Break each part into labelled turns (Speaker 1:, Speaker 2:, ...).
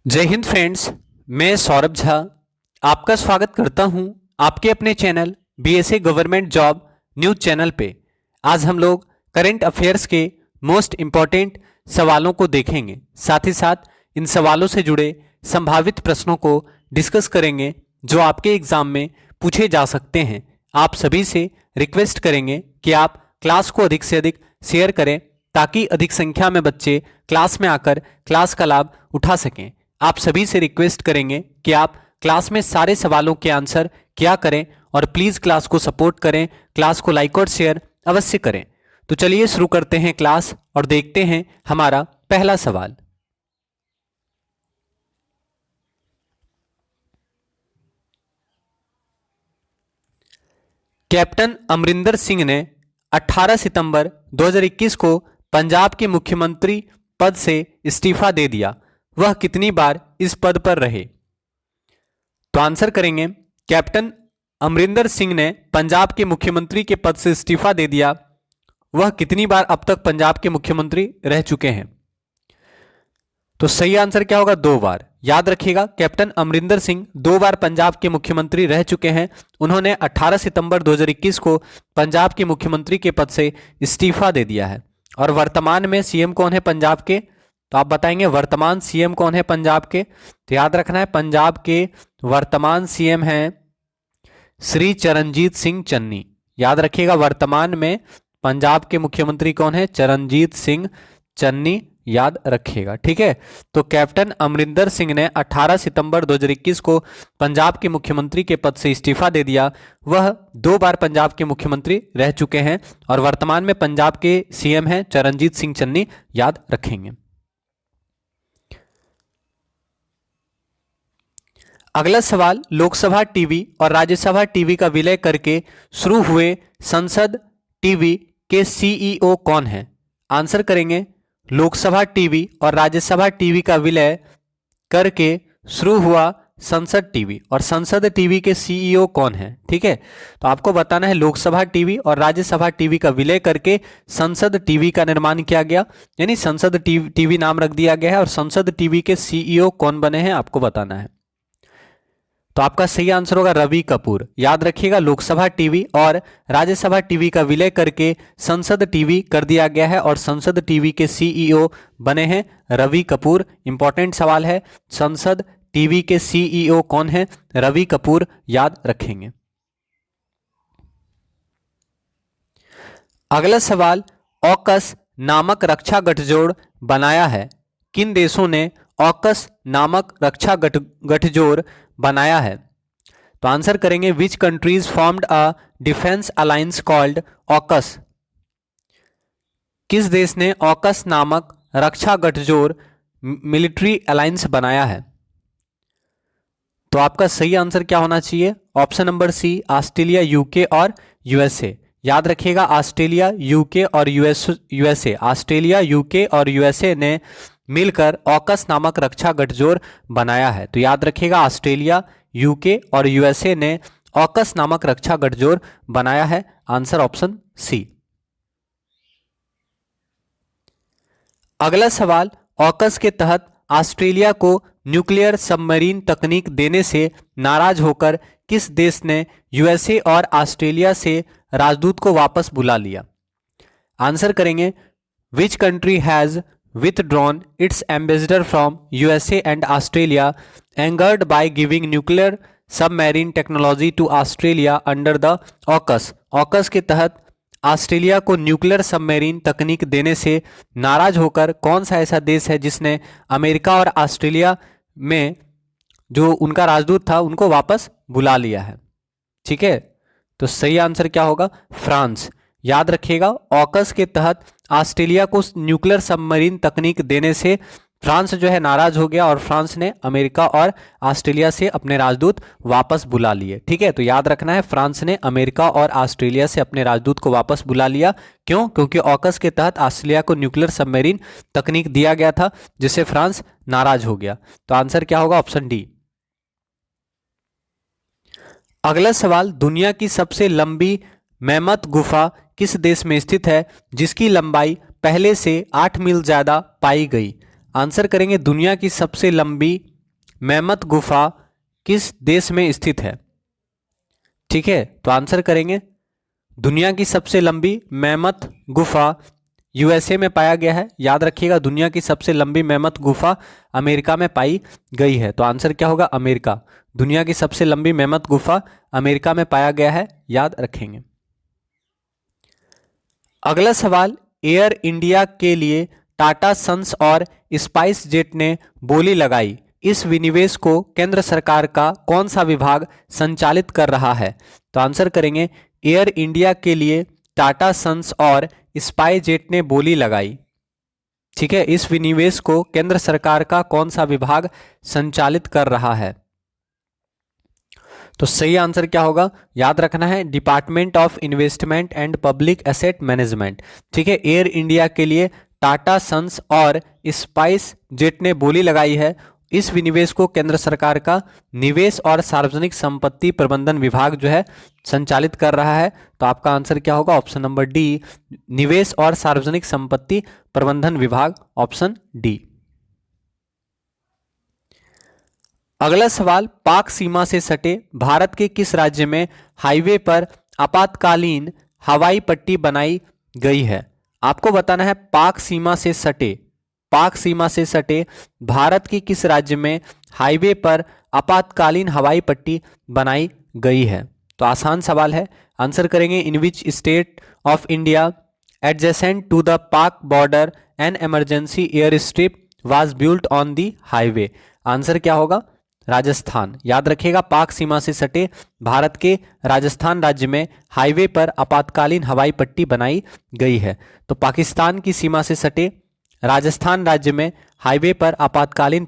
Speaker 1: जय हिंद फ्रेंड्स। मैं सौरभ झा आपका स्वागत करता हूं आपके अपने channel BSA government job news channel पे। आज हम लोग करंट अफेयर्स के मोस्ट इम्पॉर्टेंट सवालों को देखेंगे, साथ ही साथ इन सवालों से जुड़े संभावित प्रश्नों को डिस्कस करेंगे जो आपके एग्जाम में पूछे जा सकते हैं। आप सभी से रिक्वेस्ट करेंगे कि आप क्लास को अधिक से अधिक शेयर करें ताकि अधिक संख्या में बच्चे क्लास में आकर क्लास का लाभ उठा सकें। आप सभी से रिक्वेस्ट करेंगे कि आप क्लास में सारे सवालों के आंसर किया करें और प्लीज़ क्लास को सपोर्ट करें, क्लास को लाइक और शेयर अवश्य करें। तो चलिए शुरू करते हैं क्लास और देखते हैं हमारा पहला सवाल। कैप्टन अमरिंदर सिंह ने 18 सितंबर 2021 को पंजाब के मुख्यमंत्री पद से इस्तीफा दे दिया। वह कितनी बार इस पद पर रहे? तो आंसर करेंगे, कैप्टन अमरिंदर सिंह ने पंजाब के मुख्यमंत्री के पद से इस्तीफा दे दिया। वह कितनी बार अब तक पंजाब के मुख्यमंत्री रह चुके हैं? तो सही आंसर क्या होगा? 2 बार। याद रखिएगा, कैप्टन अमरिंदर सिंह 2 बार पंजाब के मुख्यमंत्री रह चुके हैं। उन्होंने 18 सितंबर 2021 को पंजाब के मुख्यमंत्री के पद से इस्तीफा दे दिया है। और वर्तमान में सीएम कौन है पंजाब के? तो आप बताएंगे वर्तमान सीएम कौन है पंजाब के? तो याद रखना है, पंजाब के वर्तमान सीएम हैं श्री चरणजीत सिंह चन्नी। याद रखिएगा, वर्तमान में पंजाब के मुख्यमंत्री कौन है? चरणजीत सिंह चन्नी। याद रखिएगा, ठीक है। तो कैप्टन अमरिंदर सिंह ने 18 सितंबर 2021 को पंजाब के मुख्यमंत्री के पद से इस्तीफा दे दिया। वह 2 बार पंजाब के मुख्यमंत्री रह चुके हैं और वर्तमान में पंजाब के सीएम हैं चरणजीत सिंह चन्नी। याद रखेंगे। अगला सवाल, लोकसभा टीवी और राज्यसभा टीवी का विलय करके शुरू हुए संसद टीवी के सीईओ कौन है? आंसर करेंगे, लोकसभा टीवी और राज्यसभा टीवी का विलय करके शुरू हुआ संसद टीवी, और संसद टीवी के सीईओ कौन है? ठीक है, तो आपको बताना है लोकसभा टीवी और राज्यसभा टीवी का विलय करके संसद टीवी का निर्माण किया गया, यानी संसद टीवी नाम रख दिया गया है। और संसद टीवी के सीईओ कौन बने हैं आपको बताना है। तो आपका सही आंसर होगा रवि कपूर। याद रखिएगा, लोकसभा टीवी और राज्यसभा टीवी का विलय करके संसद टीवी कर दिया गया है और संसद टीवी के सीईओ बने हैं रवि कपूर। इंपॉर्टेंट सवाल है, संसद टीवी के सीईओ कौन है? रवि कपूर। याद रखेंगे। अगला सवाल, ऑकस नामक रक्षा गठजोड़ बनाया है। किन देशों ने ऑकस नामक रक्षा गठजोड़ बनाया है? तो आंसर करेंगे, which countries formed a defence alliance called AUKUS. किस देश ने ऑकस नामक रक्षा गठजोड़ मिलिट्री अलायंस बनाया है? तो आपका सही आंसर क्या होना चाहिए? Option number C, Australia, UK और यूएसए। याद रखिएगा, ऑस्ट्रेलिया, यूके और यूएसए। ऑस्ट्रेलिया, यूके और यूएसए ने मिलकर ऑकस नामक रक्षा गठजोड़ बनाया है। तो याद रखिएगा, ऑस्ट्रेलिया, यूके और यूएसए ने ऑकस नामक रक्षा गठजोड़ बनाया है। Answer option C. अगला सवाल, ऑकस के तहत ऑस्ट्रेलिया को न्यूक्लियर सबमरीन तकनीक देने से नाराज होकर किस देश ने यूएसए और ऑस्ट्रेलिया से राजदूत को वापस बुला लिया? आंसर करेंगे, which country has withdrawn its ambassador from USA and Australia, angered by giving nuclear submarine technology to Australia under the AUKUS। AUKUS के तहत ऑस्ट्रेलिया को न्यूक्लियर सबमरीन तकनीक देने से नाराज होकर कौन सा ऐसा देश है जिसने अमेरिका और ऑस्ट्रेलिया में जो उनका राजदूत था उनको वापस बुला लिया है? ठीक है, तो सही आंसर क्या होगा? फ्रांस। याद रखिएगा, ऑकस के तहत ऑस्ट्रेलिया को न्यूक्लियर सबमरीन तकनीक देने से फ्रांस जो है नाराज हो गया और फ्रांस ने अमेरिका और ऑस्ट्रेलिया से अपने राजदूत वापस बुला लिए। ठीक है, तो याद रखना है, फ्रांस ने अमेरिका और ऑस्ट्रेलिया से अपने राजदूत को वापस बुला लिया। क्यों? क्योंकि ऑकस के तहत ऑस्ट्रेलिया को न्यूक्लियर सबमरीन तकनीक दिया गया था जिससे फ्रांस नाराज हो गया। तो आंसर क्या होगा? Option D. अगला सवाल, दुनिया की सबसे लंबी मैमथ गुफा किस देश में स्थित है जिसकी लंबाई पहले से 8 मील ज्यादा पाई गई? आंसर करेंगे, दुनिया की सबसे लंबी मैमथ गुफा किस देश में स्थित है? ठीक है, तो आंसर करेंगे दुनिया की सबसे लंबी मैमथ गुफा यूएसए में पाया गया है। याद रखिएगा, दुनिया की सबसे लंबी मैमथ गुफा अमेरिका में पाई गई है। तो आंसर क्या होगा? अमेरिका। दुनिया की सबसे लंबी मैमथ गुफा अमेरिका में पाया गया है, याद रखेंगे। अगला सवाल, एयर इंडिया के लिए टाटा सन्स और स्पाइस जेट ने बोली लगाई, इस विनिवेश को केंद्र सरकार का कौन सा विभाग संचालित कर रहा है? तो आंसर करेंगे एयर इंडिया के लिए टाटा सन्स और स्पाइस जेट ने बोली लगाई। ठीक है, इस विनिवेश को केंद्र सरकार का कौन सा विभाग संचालित कर रहा है? तो सही आंसर क्या होगा? याद रखना है, department of investment and public asset management. ठीक है, एयर इंडिया के लिए टाटा सन्स और स्पाइस जेट ने बोली लगाई है। इस विनिवेश को केंद्र सरकार का निवेश और सार्वजनिक संपत्ति प्रबंधन विभाग जो है संचालित कर रहा है। तो आपका आंसर क्या होगा? ऑप्शन नंबर डी, निवेश और सार्वजनिक संपत्ति प्रबंधन विभाग, ऑप्शन डी। अगला सवाल, पाक सीमा से सटे भारत के किस राज्य में हाईवे पर आपातकालीन हवाई पट्टी बनाई गई है? आपको बताना है पाक सीमा से सटे भारत के किस राज्य में हाईवे पर आपातकालीन हवाई पट्टी बनाई गई है? तो आसान सवाल है, आंसर करेंगे in which state of India adjacent to the Pak border an emergency air strip was built on the highway. Answer क्या होगा? राजस्थान। याद रखिएगा, पाक सीमा से सटे भारत के राजस्थान राज्य में हाईवे पर आपातकालीन हवाई पट्टी बनाई गई है। तो पाकिस्तान की सीमा से सटे राजस्थान राज्य में हाईवे पर आपातकालीन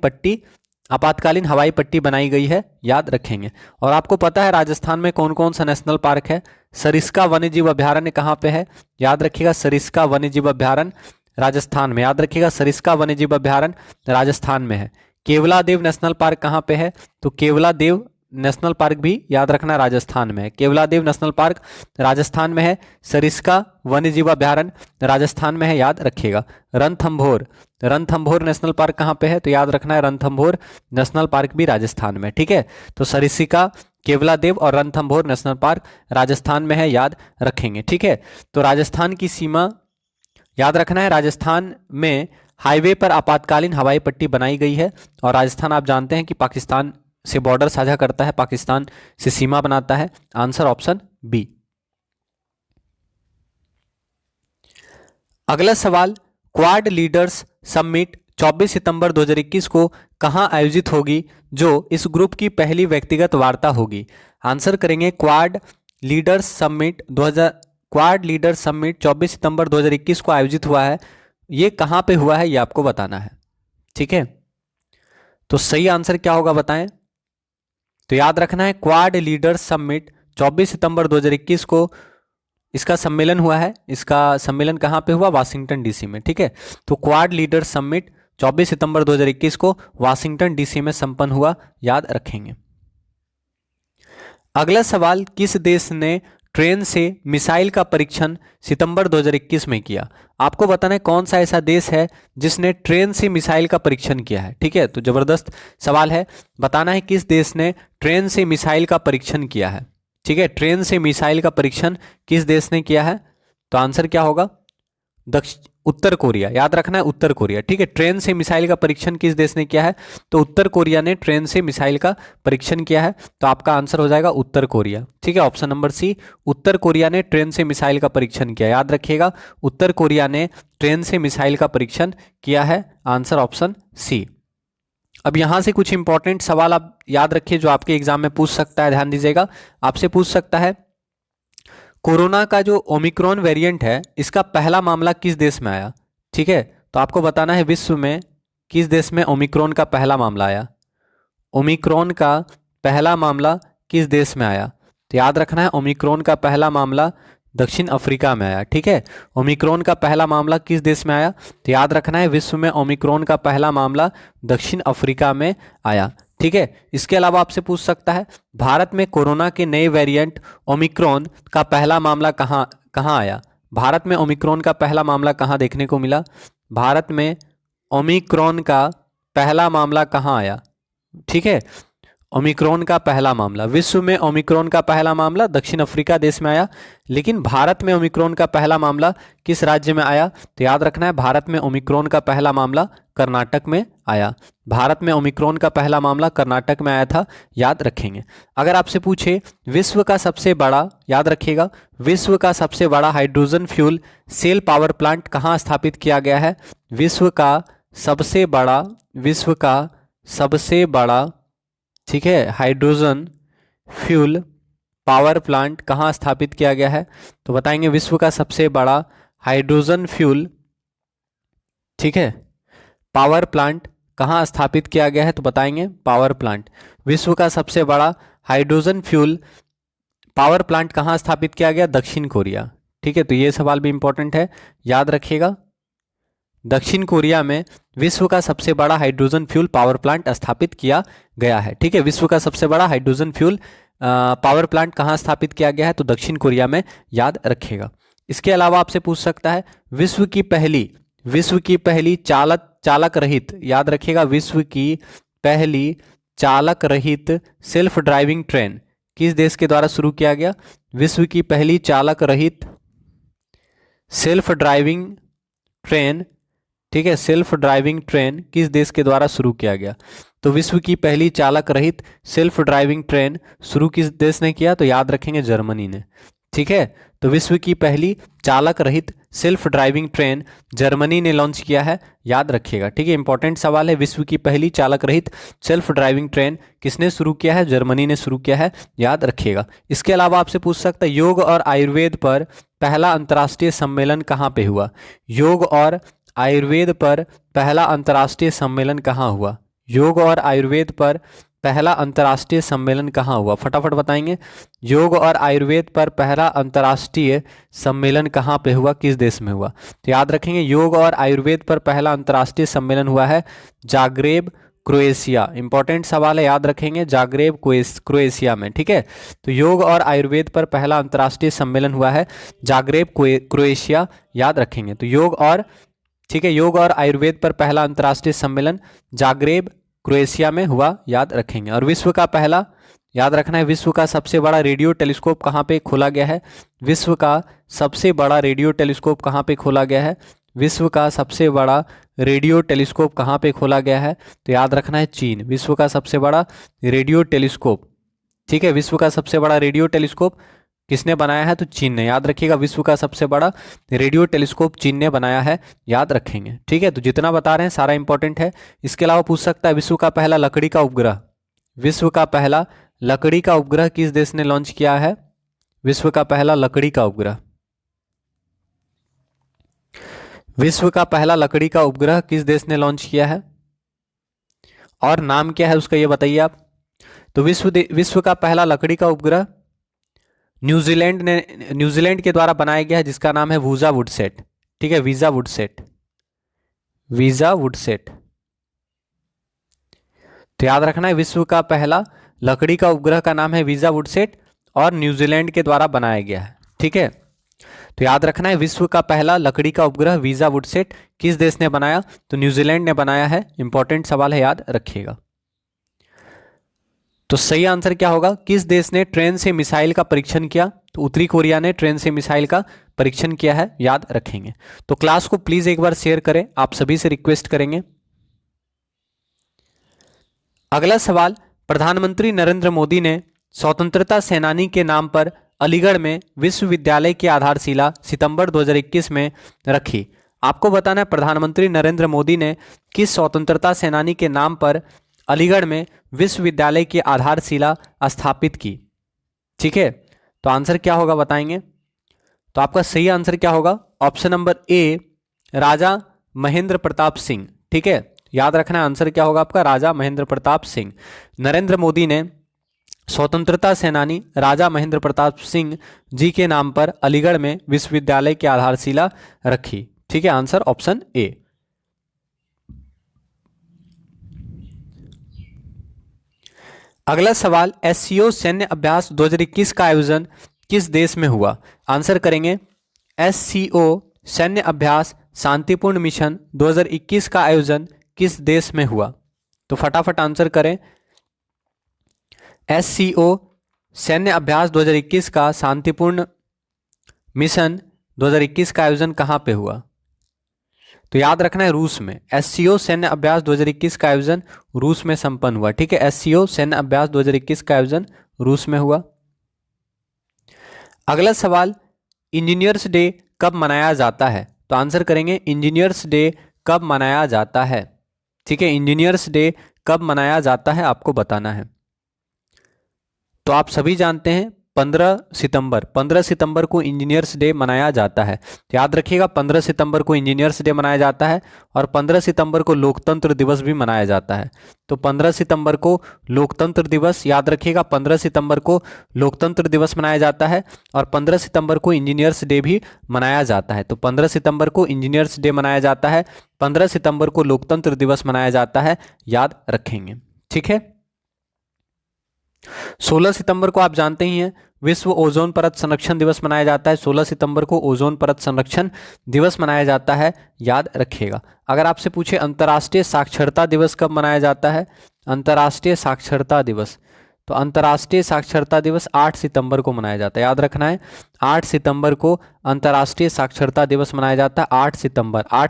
Speaker 1: हवाई पट्टी बनाई गई है, याद रखेंगे। और आपको पता है राजस्थान में कौन कौन सा नेशनल पार्क है? सरिस्का वन्यजीव अभ्यारण्य कहाँ पे है? याद रखिएगा, सरिस्का वन्यजीव अभ्यारण्य राजस्थान में। याद रखिएगा, सरिस्का वन्यजीव अभ्यारण्य राजस्थान में है। केवलादेव नेशनल पार्क कहाँ पे है? तो केवलादेव नेशनल पार्क भी याद रखना राजस्थान में है। केवलादेव नेशनल पार्क राजस्थान में है। सरिस्का वन्यजीव अभ्यारण्य राजस्थान में है, याद रखिएगा। रणथंभौर नेशनल पार्क कहाँ पे है? तो याद रखना है रणथंभौर नेशनल पार्क भी राजस्थान में। ठीक है, तो सरिस्का, केवलादेव और रणथंभौर नेशनल पार्क राजस्थान में है, याद रखेंगे। ठीक है, तो राजस्थान की सीमा याद रखना है, राजस्थान में हाईवे पर आपातकालीन हवाई पट्टी बनाई गई है। और राजस्थान आप जानते हैं कि पाकिस्तान से बॉर्डर साझा करता है, पाकिस्तान से सीमा बनाता है। Answer option B. अगला सवाल, क्वाड लीडर्स समिट 24 सितंबर 2021 को कहां आयोजित होगी, जो इस ग्रुप की पहली व्यक्तिगत वार्ता होगी? आंसर करेंगे क्वाड लीडर्स समिट 24 सितंबर 2021 को आयोजित हुआ है। ये कहां पे हुआ है ये आपको बताना है। ठीक है, तो सही आंसर क्या होगा बताएं? तो याद रखना है, क्वाड लीडर्स समिट 24 सितंबर 2021 को इसका सम्मेलन हुआ है। इसका सम्मेलन कहां पे हुआ? वाशिंगटन डीसी में। ठीक है, तो क्वाड लीडर्स समिट 24 सितंबर 2021 को वाशिंगटन डीसी में संपन्न हुआ, याद रखेंगे। अगला सवाल, किस देश ने ट्रेन से मिसाइल का परीक्षण सितंबर 2021 में किया? आपको बताना है कौन सा ऐसा देश है जिसने ट्रेन से मिसाइल का परीक्षण किया है। ठीक है, तो जबरदस्त सवाल है, बताना है किस देश ने ट्रेन से मिसाइल का परीक्षण किया है। ठीक है, ट्रेन से मिसाइल का परीक्षण किस देश ने किया है? तो आंसर क्या होगा? उत्तर कोरिया। याद रखना है, उत्तर कोरिया। ठीक है, ट्रेन से मिसाइल का परीक्षण किस देश ने किया है? तो उत्तर कोरिया ने ट्रेन से मिसाइल का परीक्षण किया है। तो आपका आंसर हो जाएगा उत्तर कोरिया। ठीक है, ऑप्शन नंबर सी, उत्तर कोरिया ने ट्रेन से मिसाइल का परीक्षण किया। याद रखिएगा, उत्तर कोरिया ने ट्रेन से मिसाइल का परीक्षण किया है। Answer option C. अब यहां से कुछ इंपॉर्टेंट सवाल आप याद रखिए जो आपके एग्जाम में पूछ सकता है, ध्यान दीजिएगा। आपसे पूछ सकता है, कोरोना का जो ओमिक्रॉन वेरिएंट है, इसका पहला मामला किस देश में आया? ठीक है, तो आपको बताना है विश्व में किस देश में ओमिक्रॉन का पहला मामला आया। ओमिक्रॉन का पहला मामला किस देश में आया? तो याद रखना है, ओमिक्रॉन का पहला मामला दक्षिण अफ्रीका में आया। ठीक है, ओमिक्रॉन का पहला मामला किस देश में आया? तो याद रखना है, विश्व में ओमिक्रॉन का पहला मामला दक्षिण अफ्रीका में आया। ठीक है, इसके अलावा आपसे पूछ सकता है, भारत में कोरोना के नए वेरिएंट ओमिक्रॉन का पहला मामला कहाँ आया? भारत में ओमिक्रॉन का पहला मामला कहाँ देखने को मिला? भारत में ओमिक्रॉन का पहला मामला कहाँ आया? ठीक है। ओमिक्रॉन का पहला मामला, विश्व में ओमिक्रॉन का पहला मामला दक्षिण अफ्रीका देश में आया, लेकिन भारत में ओमिक्रॉन का पहला मामला किस राज्य में आया? तो याद रखना है, भारत में ओमिक्रॉन का पहला मामला कर्नाटक में आया। भारत में ओमिक्रॉन का पहला मामला कर्नाटक में आया था, याद रखेंगे। अगर आपसे पूछे विश्व का सबसे बड़ा, याद रखिएगा, विश्व का सबसे बड़ा hydrogen fuel cell power plant कहाँ स्थापित किया गया है? विश्व का सबसे बड़ा, ठीक है, हाइड्रोजन फ्यूल पावर प्लांट कहाँ स्थापित किया गया है? तो बताएंगे विश्व का सबसे बड़ा हाइड्रोजन फ्यूल, ठीक है, पावर प्लांट कहाँ स्थापित किया गया है? तो बताएंगे पावर प्लांट, विश्व का सबसे बड़ा हाइड्रोजन फ्यूल पावर प्लांट कहाँ स्थापित किया गया? दक्षिण कोरिया। ठीक है, तो ये सवाल भी इंपॉर्टेंट है, याद रखिएगा। दक्षिण कोरिया में विश्व का सबसे बड़ा हाइड्रोजन फ्यूल पावर प्लांट स्थापित किया गया है। ठीक है, विश्व का सबसे बड़ा हाइड्रोजन फ्यूल पावर प्लांट कहाँ स्थापित किया गया है? तो दक्षिण कोरिया में, याद रखिएगा। इसके अलावा आपसे पूछ सकता है विश्व की पहली चालक रहित, याद रखिएगा, विश्व की पहली चालक रहित सेल्फ ड्राइविंग ट्रेन किस देश के द्वारा शुरू किया गया? विश्व की पहली चालक रहित सेल्फ ड्राइविंग ट्रेन, ठीक है, सेल्फ ड्राइविंग ट्रेन किस देश के द्वारा शुरू किया गया? तो विश्व की पहली चालक रहित सेल्फ ड्राइविंग ट्रेन शुरू किस देश ने किया? तो याद रखेंगे जर्मनी ने। ठीक है, तो विश्व की पहली चालक रहित सेल्फ ड्राइविंग ट्रेन जर्मनी ने लॉन्च किया है, याद रखिएगा। ठीक है, इंपॉर्टेंट सवाल है, विश्व की पहली चालक रहित सेल्फ ड्राइविंग ट्रेन किसने शुरू किया है? जर्मनी ने शुरू किया है, याद रखिएगा। इसके अलावा आपसे पूछ सकता है योग और आयुर्वेद पर पहला अंतर्राष्ट्रीय सम्मेलन कहाँ पे हुआ? योग और आयुर्वेद पर पहला अंतर्राष्ट्रीय सम्मेलन कहाँ हुआ? योग और आयुर्वेद पर पहला अंतर्राष्ट्रीय सम्मेलन कहाँ हुआ? फटाफट बताएंगे। योग और आयुर्वेद पर पहला अंतर्राष्ट्रीय सम्मेलन कहाँ पे हुआ, किस देश में हुआ? तो याद रखेंगे, योग और आयुर्वेद पर पहला अंतर्राष्ट्रीय सम्मेलन हुआ है जाग्रेब, क्रोएशिया। इंपॉर्टेंट सवाल है, याद रखेंगे, जाग्रेब क्रोएशिया में। ठीक है, तो योग और आयुर्वेद पर पहला अंतर्राष्ट्रीय सम्मेलन हुआ है जाग्रेब, क्रोएशिया, याद रखेंगे। तो योग और, ठीक है, योग और आयुर्वेद पर पहला अंतर्राष्ट्रीय सम्मेलन जाग्रेब, क्रोएशिया में हुआ, याद रखेंगे। और विश्व का पहला, याद रखना है, विश्व का सबसे बड़ा रेडियो टेलीस्कोप कहाँ पे खोला गया है? विश्व का सबसे बड़ा रेडियो टेलीस्कोप कहाँ पे खोला गया है? विश्व का सबसे बड़ा रेडियो टेलीस्कोप कहाँ पे खोला गया है? तो याद रखना है चीन, विश्व का सबसे बड़ा रेडियो टेलीस्कोप। ठीक है, विश्व का सबसे बड़ा रेडियो टेलीस्कोप किसने बनाया है? तो चीन ने, याद रखिएगा, विश्व का सबसे बड़ा रेडियो टेलीस्कोप चीन ने बनाया है, याद रखेंगे। ठीक है, तो जितना बता रहे हैं सारा इंपॉर्टेंट है। इसके अलावा पूछ सकता है विश्व का पहला लकड़ी का उपग्रह, विश्व का पहला लकड़ी का उपग्रह किस देश ने लॉन्च किया है? विश्व का पहला लकड़ी का उपग्रह, विश्व का पहला लकड़ी का उपग्रह किस देश ने लॉन्च किया है और नाम क्या है उसका, ये बताइए आप। तो विश्व का पहला लकड़ी का उपग्रह न्यूजीलैंड के द्वारा बनाया गया है, जिसका नाम है वूजा वुडसेट। ठीक है, वीजा वुडसेट। तो याद रखना है, विश्व का पहला लकड़ी का उपग्रह का नाम है वीजा वुडसेट और न्यूजीलैंड के द्वारा बनाया गया है। ठीक है, तो याद रखना है, विश्व का पहला लकड़ी का उपग्रह वीजा वुडसेट किस देश ने बनाया? तो न्यूजीलैंड ने बनाया है। इंपॉर्टेंट सवाल है, याद रखिएगा। तो सही आंसर क्या होगा? किस देश ने ट्रेन से मिसाइल का परीक्षण किया? तो उत्तरी कोरिया ने ट्रेन से मिसाइल का परीक्षण किया है, याद रखेंगे। तो क्लास को प्लीज एक बार शेयर करें, आप सभी से रिक्वेस्ट करेंगे। अगला सवाल, प्रधानमंत्री नरेंद्र मोदी ने स्वतंत्रता सेनानी के नाम पर अलीगढ़ में विश्वविद्यालय की आधारशिला सितंबर 2021 में रखी। आपको बताना है प्रधानमंत्री नरेंद्र मोदी ने किस स्वतंत्रता सेनानी के नाम पर अलीगढ़ में विश्वविद्यालय की आधारशिला स्थापित की। ठीक है, तो आंसर क्या होगा बताएंगे। तो आपका सही आंसर क्या होगा? ऑप्शन नंबर ए, राजा महेंद्र प्रताप सिंह। ठीक है, याद रखना आंसर क्या होगा आपका, राजा महेंद्र प्रताप सिंह। नरेंद्र मोदी ने स्वतंत्रता सेनानी राजा महेंद्र प्रताप सिंह जी के नाम पर अलीगढ़ में विश्वविद्यालय की आधारशिला रखी। ठीक है, आंसर ऑप्शन ए। अगला सवाल, एससीओ सैन्य अभ्यास 2021 का आयोजन किस देश में हुआ? आंसर करेंगे, एससीओ सैन्य अभ्यास शांतिपूर्ण मिशन 2021 का आयोजन किस देश में हुआ? तो फटाफट आंसर करें, SCO सैन्य अभ्यास 2021 का शांतिपूर्ण मिशन 2021 का आयोजन कहाँ पे हुआ? तो याद रखना है रूस में। SCO सैन्य अभ्यास 2021 का आयोजन रूस में संपन्न हुआ। ठीक है, SCO सैन्य अभ्यास 2021 का आयोजन रूस में हुआ। अगला सवाल, इंजीनियर्स डे कब मनाया जाता है? तो आंसर करेंगे इंजीनियर्स डे कब मनाया जाता है। ठीक है, इंजीनियर्स डे कब मनाया जाता है आपको बताना है। तो आप सभी जानते हैं 15 सितंबर को इंजीनियर्स डे मनाया जाता है। तो याद रखिएगा 15 सितंबर को इंजीनियर्स डे मनाया जाता है और 15 सितंबर को लोकतंत्र दिवस भी मनाया जाता है। तो 15 सितंबर को लोकतंत्र दिवस, याद रखिएगा 15 सितंबर को लोकतंत्र दिवस मनाया जाता है और 15 सितंबर को इंजीनियर्स डे भी मनाया जाता है। तो 15 सितंबर को इंजीनियर्स डे मनाया जाता है, 15 सितंबर को लोकतंत्र दिवस मनाया जाता है, याद रखेंगे। ठीक है, 16 सितंबर को आप जानते ही हैं विश्व ओजोन परत संरक्षण दिवस मनाया जाता है। 16 सितंबर को ओजोन परत संरक्षण दिवस मनाया जाता है, याद रखिएगा। अगर आपसे पूछे अंतर्राष्ट्रीय साक्षरता दिवस कब मनाया जाता है? अंतर्राष्ट्रीय साक्षरता दिवस, तो अंतर्राष्ट्रीय साक्षरता दिवस 8 सितंबर को मनाया जाता है, याद रखना है 8 सितंबर को अंतर्राष्ट्रीय साक्षरता दिवस मनाया जाता है। 8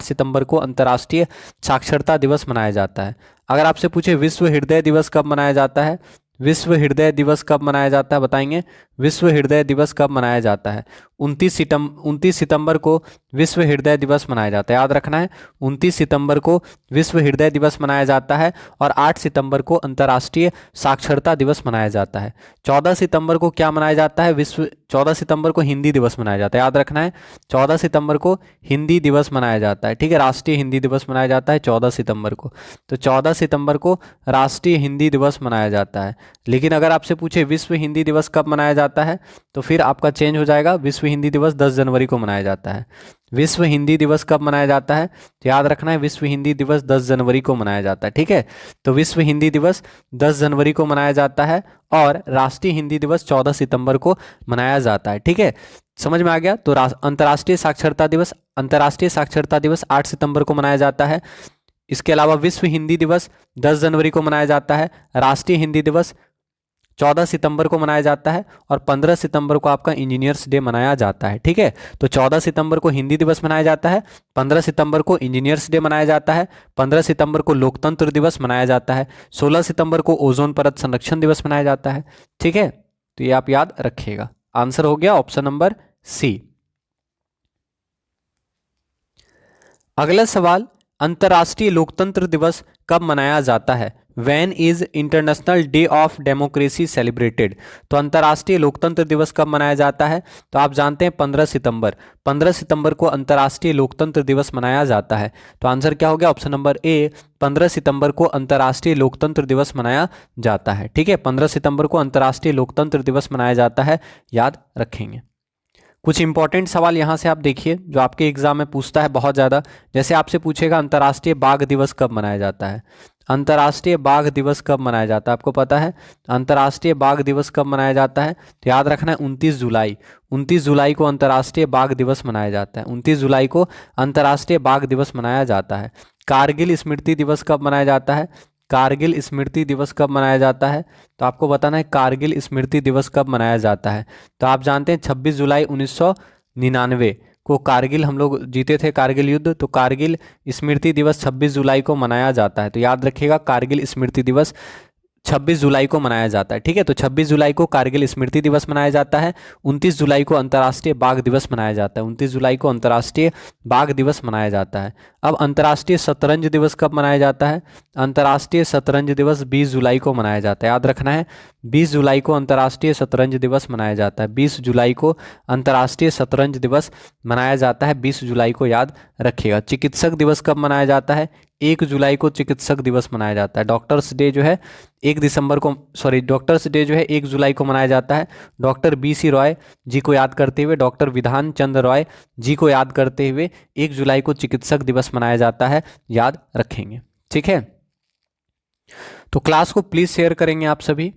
Speaker 1: सितंबर को अंतर्राष्ट्रीय साक्षरता दिवस मनाया जाता है। अगर आपसे पूछे विश्व हृदय दिवस कब मनाया जाता है? विश्व हृदय दिवस कब मनाया जाता है बताएंगे? विश्व हृदय दिवस कब मनाया जाता है? 29 सितंबर को विश्व हृदय दिवस मनाया जाता है, याद रखना है 29 सितंबर को विश्व हृदय दिवस मनाया जाता है और 8 सितंबर को अंतर्राष्ट्रीय साक्षरता दिवस मनाया जाता है। 14 सितंबर को क्या मनाया जाता है? 14 सितंबर को हिंदी दिवस मनाया जाता है, याद रखना है 14 सितंबर को हिंदी दिवस मनाया जाता है। ठीक है, राष्ट्रीय हिंदी दिवस मनाया जाता है 14 सितंबर को। तो 14 सितंबर को राष्ट्रीय हिंदी दिवस मनाया जाता है। लेकिन अगर आपसे पूछे विश्व हिंदी दिवस कब मनाया जाता है, तो फिर आपका चेंज हो जाएगा, विश्व हिंदी दिवस 10 जनवरी को मनाया जाता है। विश्व हिंदी दिवस कब मनाया जाता है? तो याद रखना है विश्व हिंदी दिवस 10 जनवरी को मनाया जाता है। ठीक है, तो विश्व हिंदी दिवस 10 जनवरी को मनाया जाता है और राष्ट्रीय हिंदी दिवस 14 सितंबर को मनाया जाता है। ठीक है, समझ में आ गया। तो अंतर्राष्ट्रीय साक्षरता दिवस 8 सितंबर को मनाया जाता है। इसके अलावा विश्व हिंदी दिवस 10 जनवरी को मनाया जाता है, राष्ट्रीय हिंदी दिवस 14 सितंबर को मनाया जाता है और 15 सितंबर को आपका इंजीनियर्स डे मनाया जाता है। ठीक है, तो 14 सितंबर को हिंदी दिवस मनाया जाता है, 15 सितंबर को इंजीनियर्स डे मनाया जाता है, 15 सितंबर को लोकतंत्र दिवस मनाया जाता है, 16 सितंबर को ओजोन परत संरक्षण दिवस मनाया जाता है। ठीक है, तो ये आप याद रखिएगा। आंसर हो गया ऑप्शन नंबर सी। अगला सवाल, अंतर्राष्ट्रीय लोकतंत्र दिवस कब मनाया जाता है? When is international day of democracy celebrated? तो अंतर्राष्ट्रीय लोकतंत्र दिवस कब मनाया जाता है? तो आप जानते हैं 15 सितंबर को अंतर्राष्ट्रीय लोकतंत्र दिवस मनाया जाता है। तो आंसर क्या हो गया? ऑप्शन नंबर ए, 15 सितंबर को अंतर्राष्ट्रीय लोकतंत्र दिवस मनाया जाता है। ठीक है, 15 सितंबर को अंतर्राष्ट्रीय लोकतंत्र दिवस मनाया जाता है, याद रखेंगे। कुछ इंपॉर्टेंट सवाल यहाँ से आप देखिए जो आपके एग्जाम में पूछता है बहुत ज़्यादा। जैसे आपसे पूछेगा अंतर्राष्ट्रीय बाघ दिवस कब मनाया जाता है? अंतर्राष्ट्रीय बाघ दिवस कब मनाया जाता है आपको पता है? अंतर्राष्ट्रीय बाघ दिवस कब मनाया जाता है? तो याद रखना है 29 जुलाई को अंतर्राष्ट्रीय बाघ दिवस मनाया जाता है। 29 जुलाई को अंतर्राष्ट्रीय बाघ दिवस मनाया जाता है। कारगिल स्मृति दिवस कब मनाया जाता है? कारगिल स्मृति दिवस कब मनाया जाता है? तो आपको बताना है कारगिल स्मृति दिवस कब मनाया जाता है। तो आप जानते हैं 26 जुलाई 1999 को कारगिल हम लोग जीते थे, कारगिल युद्ध। तो कारगिल स्मृति दिवस 26 जुलाई को मनाया जाता है। तो याद रखिएगा कारगिल स्मृति दिवस 26 जुलाई को मनाया जाता है। ठीक है, तो 26 जुलाई को कारगिल स्मृति दिवस मनाया जाता है। 29 जुलाई को अंतर्राष्ट्रीय बाघ दिवस मनाया जाता है। 29 जुलाई को अंतर्राष्ट्रीय बाघ दिवस मनाया जाता है। अब अंतर्राष्ट्रीय शतरंज दिवस कब मनाया जाता है? अंतर्राष्ट्रीय शतरंज दिवस 20 जुलाई को मनाया जाता है, याद रखना है 20 जुलाई को अंतर्राष्ट्रीय शतरंज दिवस मनाया जाता है। 20 जुलाई को अंतर्राष्ट्रीय शतरंज दिवस मनाया जाता है, 20 जुलाई को याद रखिएगा। चिकित्सक दिवस कब मनाया जाता है? 1 जुलाई को चिकित्सक दिवस मनाया जाता है। डॉक्टर्स डे जो है 1 जुलाई को मनाया जाता है। डॉक्टर BC रॉय जी को याद करते हुए, डॉक्टर विधान चंद्र रॉय जी को याद करते हुए 1 जुलाई को चिकित्सक दिवस मनाया जाता है, याद रखेंगे। ठीक है, तो क्लास को प्लीज शेयर करेंगे आप सभी।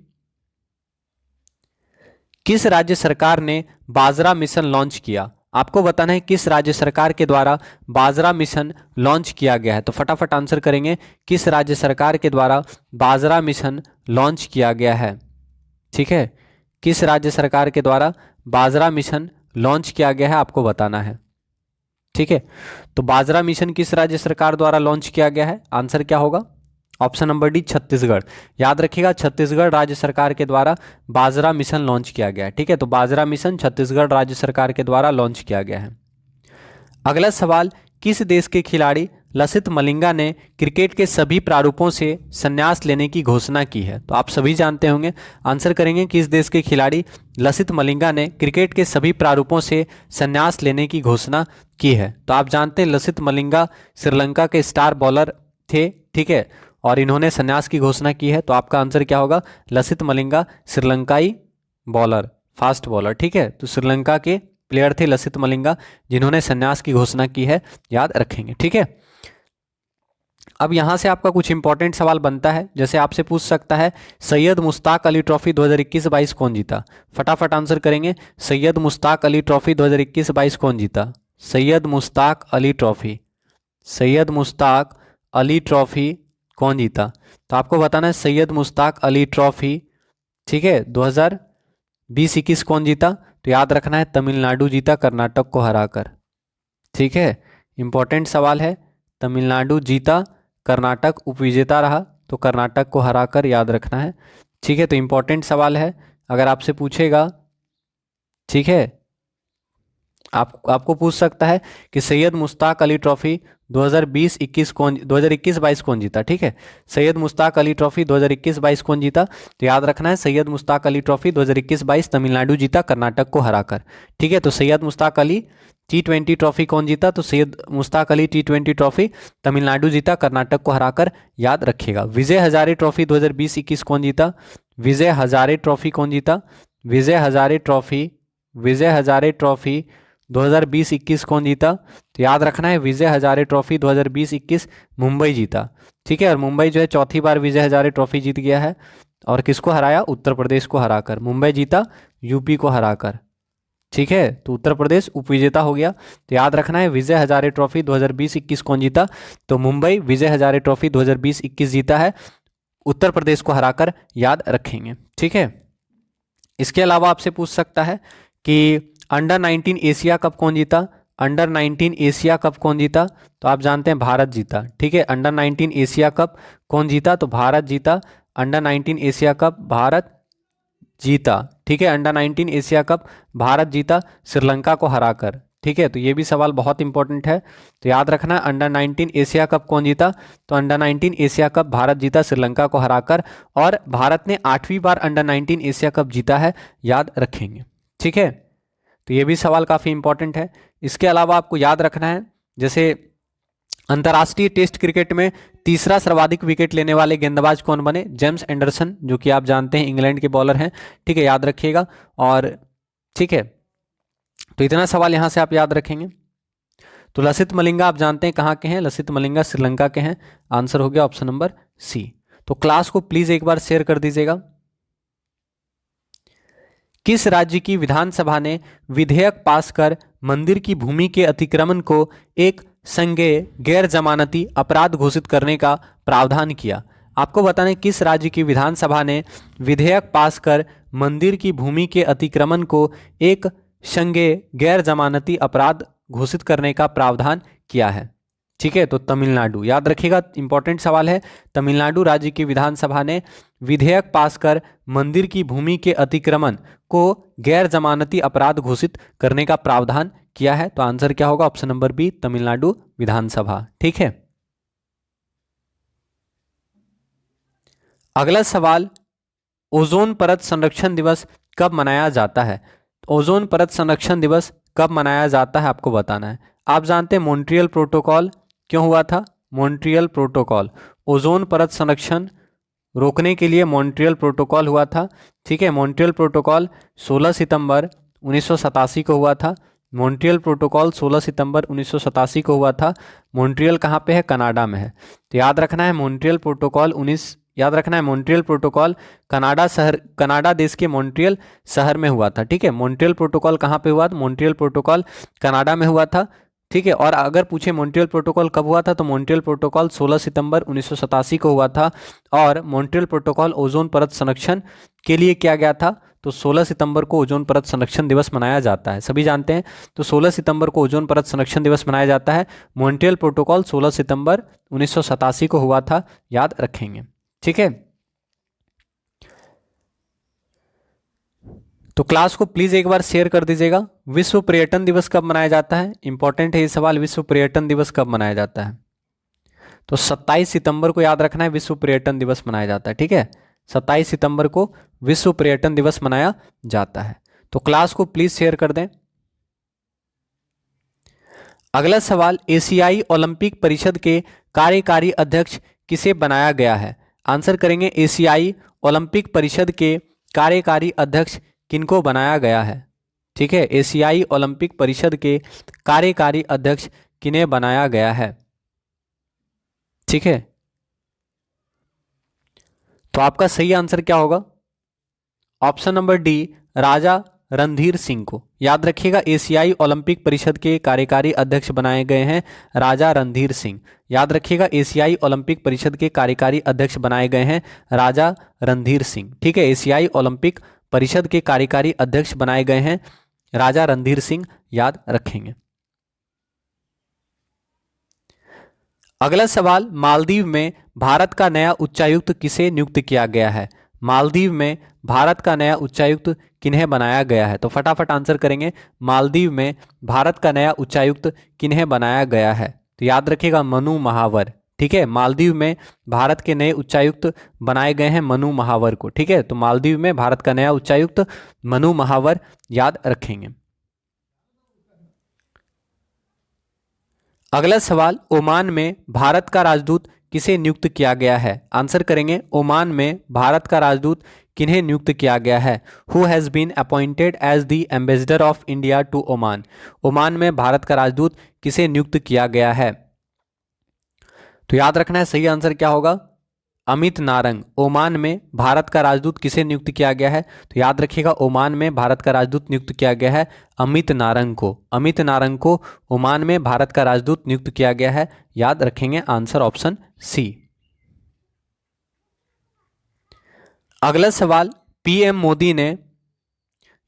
Speaker 1: किस राज्य सरकार ने बाजरा मिशन लॉन्च किया? आपको बताना है किस राज्य सरकार के द्वारा बाजरा मिशन लॉन्च किया गया है। तो फटाफट आंसर करेंगे, किस राज्य सरकार के द्वारा बाजरा मिशन लॉन्च किया गया है? ठीक है, किस राज्य सरकार के द्वारा बाजरा मिशन लॉन्च किया गया है आपको बताना है। ठीक है, तो बाजरा मिशन किस राज्य सरकार द्वारा लॉन्च किया गया है, आंसर क्या होगा, ऑप्शन नंबर डी छत्तीसगढ़। याद रखिएगा, छत्तीसगढ़ राज्य सरकार के द्वारा बाजरा मिशन लॉन्च किया गया है। ठीक है, तो बाजरा मिशन छत्तीसगढ़ राज्य सरकार के द्वारा लॉन्च किया गया है। अगला सवाल, किस देश के खिलाड़ी लसित मलिंगा ने क्रिकेट के सभी प्रारूपों से संन्यास लेने की घोषणा की है, तो आप सभी जानते होंगे, आंसर करेंगे किस देश के खिलाड़ी लसित मलिंगा ने क्रिकेट के सभी प्रारूपों से संन्यास लेने की घोषणा की है। तो आप जानते हैं लसित मलिंगा श्रीलंका के स्टार बॉलर थे। ठीक है, और इन्होंने संन्यास की घोषणा की है, तो आपका आंसर क्या होगा, लसित मलिंगा श्रीलंकाई बॉलर, फास्ट बॉलर। ठीक है, तो श्रीलंका के प्लेयर थे लसित मलिंगा जिन्होंने संन्यास की घोषणा की है, याद रखेंगे। ठीक है, अब यहां से आपका कुछ इंपॉर्टेंट सवाल बनता है, जैसे आपसे पूछ सकता है सैयद मुश्ताक अली ट्रॉफी 2021-22 कौन जीता, फटाफट आंसर करेंगे, सैयद मुश्ताक अली ट्रॉफी 2021-22 कौन जीता, सैयद मुश्ताक अली ट्रॉफी, सैयद मुश्ताक अली ट्रॉफी कौन जीता, तो आपको बताना है सैयद मुश्ताक अली ट्रॉफी, ठीक है, 2020-21 कौन जीता, तो याद रखना है तमिलनाडु जीता कर्नाटक को हराकर। ठीक है, इंपॉर्टेंट सवाल है, तमिलनाडु जीता, कर्नाटक उपविजेता रहा, तो कर्नाटक को हराकर, याद रखना है। ठीक है, तो इंपॉर्टेंट सवाल है, अगर आपसे पूछेगा, ठीक है, आपको पूछ सकता है कि सैयद मुश्ताक अली ट्रॉफी 2021-22 कौन जीता। ठीक है, सैयद मुश्ताक अली ट्रॉफी 2021-22 कौन जीता, तो याद रखना है सैयद मुश्ताक अली ट्रॉफी 2021-22 तमिलनाडु जीता कर्नाटक को हराकर। ठीक है, तो सैयद मुश्ताक अली T20 ट्रॉफी कौन जीता, तो सैयद मुश्ताक अली T20 ट्रॉफी तमिलनाडु जीता कर्नाटक को हराकर, याद रखिएगा। विजय हजारे ट्रॉफी 2020-21 कौन जीता, विजय हजारे ट्रॉफी कौन जीता, विजय हजारे ट्रॉफी, विजय हजारे ट्रॉफी 2020-21 कौन जीता, तो याद रखना है विजय हजारे ट्रॉफी 2020-21 मुंबई जीता। ठीक है, और मुंबई जो है चौथी बार विजय हजारे ट्रॉफी जीत गया है, और किसको हराया, उत्तर प्रदेश को हराकर, मुंबई जीता यूपी को हराकर। ठीक है, तो उत्तर प्रदेश उपविजेता हो गया, तो याद रखना है विजय हजारे ट्रॉफी 2020-21 कौन जीता, तो मुंबई विजय हजारे ट्रॉफी 2020-21 जीता है, उत्तर प्रदेश को हराकर, याद रखेंगे। ठीक है, इसके अलावा आपसे पूछ सकता है कि अंडर 19 एशिया कप कौन जीता, अंडर 19 एशिया कप कौन जीता, तो आप जानते हैं भारत जीता। ठीक है, अंडर 19 एशिया कप कौन जीता, तो भारत जीता, अंडर 19 एशिया कप भारत जीता। ठीक है, अंडर 19 एशिया कप भारत जीता श्रीलंका को हराकर। ठीक है, तो ये भी सवाल बहुत इंपॉर्टेंट है, तो याद रखना अंडर 19 एशिया कप कौन जीता, तो अंडर 19 एशिया कप भारत जीता श्रीलंका को हराकर, और भारत ने 8वीं बार अंडर 19 एशिया कप जीता है, याद रखेंगे। ठीक है, तो ये भी सवाल काफ़ी इंपॉर्टेंट है। इसके अलावा आपको याद रखना है, जैसे अंतर्राष्ट्रीय टेस्ट क्रिकेट में तीसरा सर्वाधिक विकेट लेने वाले गेंदबाज कौन बने, जेम्स एंडरसन, जो कि आप जानते हैं इंग्लैंड के बॉलर हैं। ठीक है, याद रखिएगा। और ठीक है, तो इतना सवाल यहाँ से आप याद रखेंगे। तो लसित मलिंगा आप जानते हैं कहाँ के हैं, लसित मलिंगा श्रीलंका के हैं, आंसर हो गया ऑप्शन नंबर सी। तो क्लास को प्लीज एक बार शेयर कर दीजिएगा। किस राज्य की विधानसभा ने विधेयक पास कर मंदिर की भूमि के अतिक्रमण को एक संज्ञेय गैर जमानती अपराध घोषित करने का प्रावधान किया? आपको बताना है किस राज्य की विधानसभा ने विधेयक पास कर मंदिर की भूमि के अतिक्रमण को एक संज्ञेय गैर जमानती अपराध घोषित करने का प्रावधान किया है। ठीक है, तो तमिलनाडु, याद रखिएगा, इंपॉर्टेंट सवाल है। तमिलनाडु राज्य की विधानसभा ने विधेयक पास कर मंदिर की भूमि के अतिक्रमण को गैर जमानती अपराध घोषित करने का प्रावधान किया है। तो आंसर क्या होगा, ऑप्शन नंबर बी, तमिलनाडु विधानसभा। ठीक है, अगला सवाल, ओजोन परत संरक्षण दिवस कब मनाया जाता है? ओजोन परत संरक्षण दिवस कब मनाया जाता है आपको बताना है। आप जानते हैं मॉन्ट्रियल प्रोटोकॉल क्यों हुआ था? मॉन्ट्रियल प्रोटोकॉल, ओजोन परत संरक्षण रोकने के लिए मॉन्ट्रियल प्रोटोकॉल हुआ था। ठीक है, मॉन्ट्रियल प्रोटोकॉल 16 सितंबर 1987 को हुआ था। मॉन्ट्रियल प्रोटोकॉल 16 सितंबर 1987 को हुआ था। मॉन्ट्रियल कहाँ पे है? कनाडा में है। तो याद रखना है Montreal protocol Montreal protocol Canada देश के मॉन्ट्रियल शहर में हुआ था। ठीक है, मॉन्ट्रियल प्रोटोकॉल कहाँ पे हुआ था? मॉन्ट्रियल प्रोटोकॉल कनाडा में हुआ था। ठीक है। और अगर पूछे मॉन्ट्रियल प्रोटोकॉल कब हुआ था, तो मॉन्ट्रियल प्रोटोकॉल 16 सितंबर 1987 को हुआ था। और मॉन्ट्रियल प्रोटोकॉल ओजोन परत संरक्षण के लिए किया गया था। तो 16 सितंबर को ओजोन परत संरक्षण दिवस मनाया जाता है, सभी जानते हैं। तो 16 सितंबर को ओजोन परत संरक्षण दिवस मनाया जाता है। मॉन्ट्रियल प्रोटोकॉल 16 सितंबर 1987 को हुआ था, याद रखेंगे। ठीक है। तो क्लास को प्लीज एक बार शेयर कर दीजिएगा। विश्व पर्यटन दिवस कब मनाया जाता है, इंपॉर्टेंट है ये सवाल। विश्व पर्यटन दिवस कब मनाया जाता है, तो 27 सितंबर को याद रखना है, विश्व पर्यटन दिवस मनाया जाता है। ठीक है, 27 सितंबर को विश्व पर्यटन दिवस मनाया जाता है। तो क्लास को प्लीज शेयर कर दें। अगला सवाल, एशियाई ओलंपिक परिषद के कार्यकारी अध्यक्ष किसे बनाया गया है। आंसर करेंगे, एशियाई ओलंपिक परिषद के कार्यकारी अध्यक्ष किनको बनाया गया है। ठीक है, एशियाई ओलंपिक परिषद के कार्यकारी अध्यक्ष किन्हें बनाया गया है। ठीक है, तो आपका सही आंसर क्या होगा, ऑप्शन नंबर डी, राजा रणधीर सिंह को। याद रखिएगा, एशियाई ओलंपिक परिषद के कार्यकारी अध्यक्ष बनाए गए हैं राजा रणधीर सिंह। याद रखिएगा, एशियाई ओलंपिक परिषद के कार्यकारी अध्यक्ष बनाए गए हैं राजा रणधीर सिंह। ठीक है, एशियाई ओलंपिक परिषद के कार्यकारी अध्यक्ष बनाए गए हैं राजा रणधीर सिंह, याद रखेंगे। अगला सवाल, मालदीव में भारत का नया उच्चायुक्त किसे नियुक्त किया गया है। मालदीव में भारत का नया उच्चायुक्त किन्हें बनाया गया है, तो फटाफट आंसर करेंगे। मालदीव में भारत का नया उच्चायुक्त किन्हें बनाया गया है, तो याद रखिएगा, मनु महावर। ठीक है, मालदीव में भारत के नए उच्चायुक्त बनाए गए हैं मनु महावर को। ठीक है, तो मालदीव में भारत का नया उच्चायुक्त मनु महावर, याद रखेंगे। अगला सवाल, ओमान में भारत का राजदूत किसे नियुक्त किया गया है। आंसर करेंगे, ओमान में भारत का राजदूत किन्हें नियुक्त किया गया है। Who has been appointed as the ambassador of India to Oman. Oman में भारत का राजदूत किसे नियुक्त किया गया है, तो याद रखना है, सही आंसर क्या होगा, अमित नारंग। ओमान में भारत का राजदूत किसे नियुक्त किया गया है, तो याद रखिएगा, ओमान में भारत का राजदूत नियुक्त किया गया है अमित नारंग को। अमित नारंग को ओमान में भारत का राजदूत नियुक्त किया गया है, याद रखेंगे, आंसर ऑप्शन सी। अगला सवाल, पीएम मोदी ने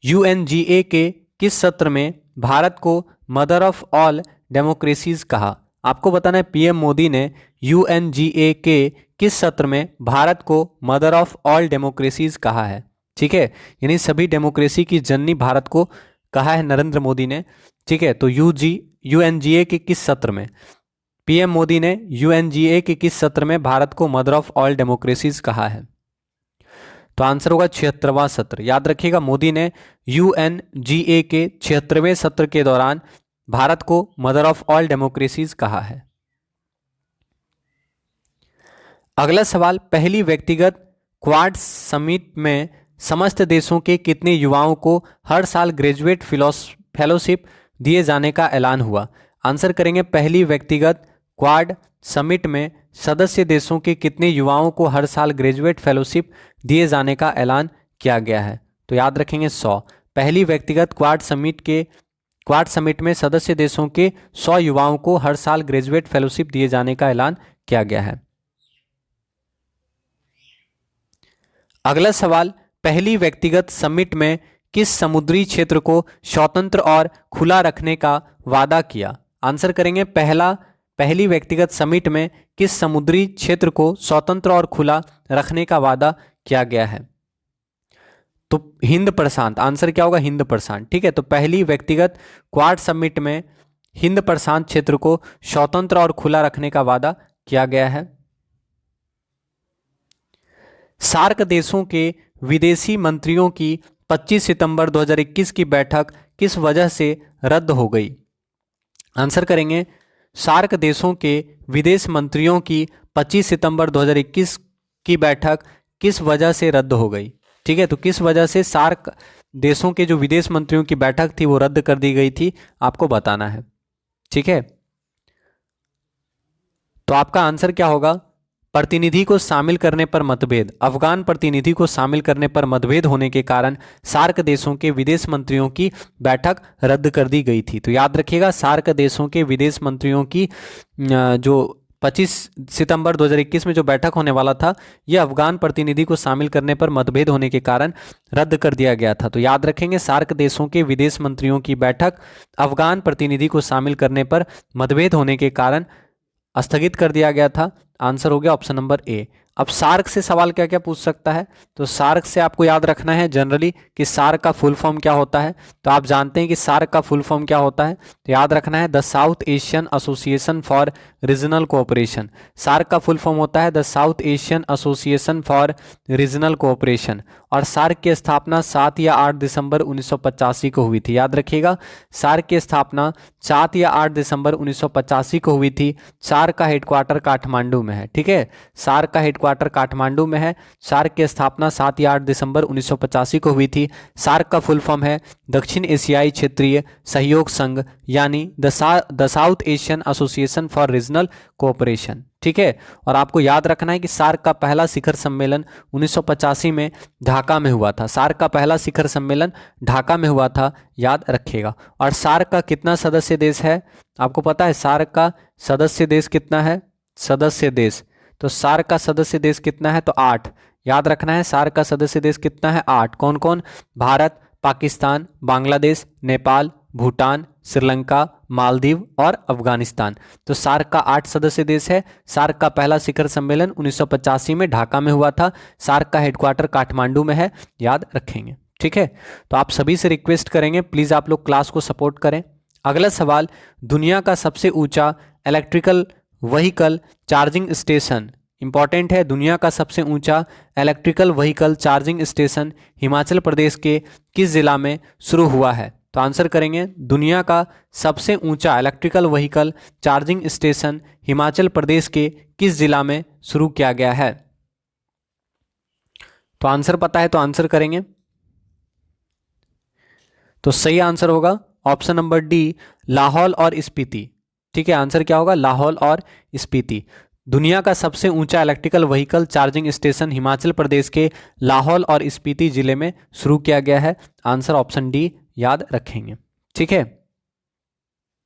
Speaker 1: यूएनजीए के किस सत्र में भारत को मदर ऑफ ऑल डेमोक्रेसीज कहा। आपको बताना है, पीएम मोदी ने यूएनजीए के किस सत्र में भारत को मदर ऑफ ऑल डेमोक्रेसीज कहा है। ठीक है, यानी सभी डेमोक्रेसी की जननी भारत को कहा है नरेंद्र मोदी ने। ठीक है, तो यूएनजीए के किस सत्र में, पीएम मोदी ने यूएनजीए के किस सत्र में भारत को मदर ऑफ ऑल डेमोक्रेसीज कहा है, तो आंसर होगा 76वां सत्र। याद रखिएगा, मोदी ने यूएनजीए के 76वें सत्र के दौरान भारत को मदर ऑफ ऑल डेमोक्रेसीज कहा है। अगला सवाल, पहली व्यक्तिगत क्वाड समिट में समस्त देशों के कितने युवाओं को हर साल ग्रेजुएट फेलोशिप दिए जाने का ऐलान हुआ। आंसर करेंगे, पहली व्यक्तिगत क्वाड समिट में सदस्य देशों के कितने युवाओं को हर साल ग्रेजुएट फेलोशिप दिए जाने का ऐलान किया गया है, तो याद रखेंगे 100। पहली व्यक्तिगत क्वाड समिट में सदस्य देशों के 100 युवाओं को हर साल ग्रेजुएट फेलोशिप दिए जाने का ऐलान किया गया है। अगला सवाल, पहली व्यक्तिगत समिट में किस समुद्री क्षेत्र को स्वतंत्र और खुला रखने का वादा किया। आंसर करेंगे, पहली व्यक्तिगत समिट में किस समुद्री क्षेत्र को स्वतंत्र और खुला रखने का वादा किया गया है, तो हिंद प्रशांत। आंसर क्या होगा, हिंद प्रशांत। ठीक है, तो पहली व्यक्तिगत क्वाड समिट में हिंद प्रशांत क्षेत्र को स्वतंत्र और खुला रखने का वादा किया गया है। सार्क देशों के विदेशी मंत्रियों की 25 सितंबर 2021 की बैठक किस वजह से रद्द हो गई। आंसर करेंगे, सार्क देशों के विदेश मंत्रियों की 25 सितंबर 2021 की बैठक किस वजह से रद्द हो गई। ठीक है, तो किस वजह से सार्क देशों के जो विदेश मंत्रियों की बैठक थी वो रद्द कर दी गई थी, आपको बताना है। ठीक है, तो आपका आंसर क्या होगा, प्रतिनिधि को शामिल करने पर मतभेद। अफगान प्रतिनिधि को शामिल करने पर मतभेद होने के कारण सार्क देशों के विदेश मंत्रियों की बैठक रद्द कर दी गई थी। तो याद रखिएगा, सार्क देशों के विदेश मंत्रियों की जो 25 सितंबर 2021 में जो बैठक होने वाला था, यह अफगान प्रतिनिधि को शामिल करने पर मतभेद होने के कारण रद्द कर दिया गया था। तो याद रखेंगे, सार्क देशों के विदेश मंत्रियों की बैठक अफगान प्रतिनिधि को शामिल करने पर मतभेद होने के कारण स्थगित कर दिया गया था। आंसर हो गया ऑप्शन नंबर ए। अब सार्क से सवाल क्या क्या पूछ सकता है, तो सार्क से आपको याद रखना है जनरली कि सार्क का फुल फॉर्म क्या होता है। तो आप जानते हैं कि सार्क का फुल फॉर्म क्या होता है, तो याद रखना है the South Asian Association for Regional Cooperation. SAARC का फुल फॉर्म होता है the South Asian Association for Regional Cooperation, और सार्क की स्थापना 7 या 8 दिसंबर 1985 को हुई थी। याद रखिएगा, सार्क की स्थापना 7 या 8 दिसंबर 1985 को हुई थी। सार्क का हेडक्वार्टर काठमांडू में है। ठीक है, सार्क का हेडक्वार्टर काठमांडू में है। सार्क की स्थापना 7 या 8 दिसंबर 1985 को हुई थी। सार्क का फुल फॉर्म है दक्षिण एशियाई क्षेत्रीय सहयोग संघ, यानी the South Asian Association for Regional cooperation. ठीक है, और आपको याद रखना है कि सार्क का पहला शिखर सम्मेलन 1985 में ढाका में हुआ था। सार्क का पहला शिखर सम्मेलन ढाका में हुआ था, याद रखिएगा। और सार्क का कितना सदस्य देश है, आपको पता है सार्क का सदस्य देश कितना है, सदस्य देश, तो सार्क का सदस्य देश कितना है, तो 8। याद रखना है सार्क का सदस्य देश कितना है, 8। कौन कौन, भारत, पाकिस्तान, बांग्लादेश, नेपाल, भूटान, श्रीलंका, मालदीव और अफगानिस्तान। तो सार्क का 8 सदस्य देश है। सार्क का पहला शिखर सम्मेलन 1985 में ढाका में हुआ था। सार्क का हेडक्वार्टर काठमांडू में है, याद रखेंगे। ठीक है, तो आप सभी से रिक्वेस्ट करेंगे प्लीज आप लोग क्लास को सपोर्ट करें। अगला सवाल, दुनिया का सबसे ऊंचा electrical vehicle charging station, important है, दुनिया का सबसे ऊंचा electrical vehicle charging station Himachal Pradesh के किस जिला में शुरू हुआ है। तो आंसर करेंगे, दुनिया का सबसे ऊंचा electrical vehicle charging station Himachal Pradesh के किस जिला में शुरू किया गया है। तो आंसर पता है तो आंसर करेंगे, तो सही आंसर होगा ऑप्शन नंबर डी, लाहौल और स्पीति। ठीक है, आंसर क्या होगा, लाहौल और स्पीति। दुनिया का सबसे ऊंचा electrical vehicle charging station Himachal Pradesh के लाहौल और स्पीति जिले में शुरू किया गया है। आंसर ऑप्शन डी, याद रखेंगे। ठीक है,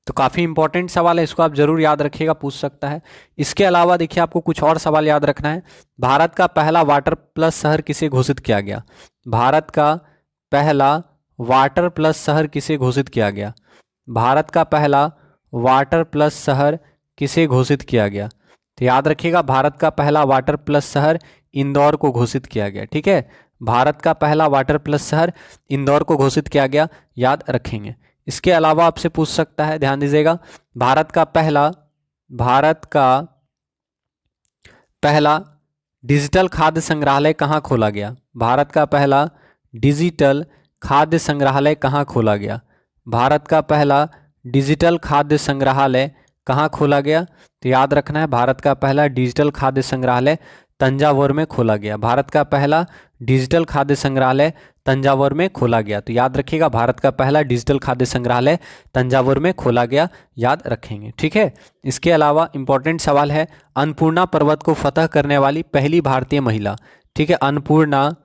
Speaker 1: तो काफ़ी इंपॉर्टेंट सवाल है, इसको आप जरूर याद रखिएगा, पूछ सकता है। इसके अलावा देखिए आपको कुछ और सवाल याद रखना है। भारत का पहला वाटर प्लस शहर किसे घोषित किया गया, भारत का पहला वाटर प्लस शहर किसे घोषित किया गया, भारत का पहला वाटर प्लस शहर किसे घोषित किया गया। तो याद रखिएगा, भारत का पहला वाटर प्लस शहर इंदौर को घोषित किया गया। ठीक है, भारत का पहला वाटर प्लस शहर इंदौर को घोषित किया गया, याद रखेंगे। इसके अलावा आपसे पूछ सकता है, ध्यान दीजिएगा, भारत का पहला डिजिटल खाद्य संग्रहालय कहाँ खोला गया, भारत का पहला डिजिटल खाद्य संग्रहालय कहाँ खोला गया, भारत का पहला डिजिटल खाद्य संग्रहालय कहाँ खोला गया। तो याद रखना है, भारत का पहला डिजिटल खाद्य संग्रहालय तंजावुर में खोला गया, भारत का पहला डिजिटल खाद्य संग्रहालय तंजावुर में खोला गया। तो याद रखिएगा, भारत का पहला डिजिटल खाद्य संग्रहालय तंजावुर में खोला गया, याद रखेंगे। ठीक है, इसके अलावा इंपॉर्टेंट सवाल है, अन्नपूर्णा पर्वत को फतह करने वाली पहली भारतीय महिला। ठीक है, अन्नपूर्णा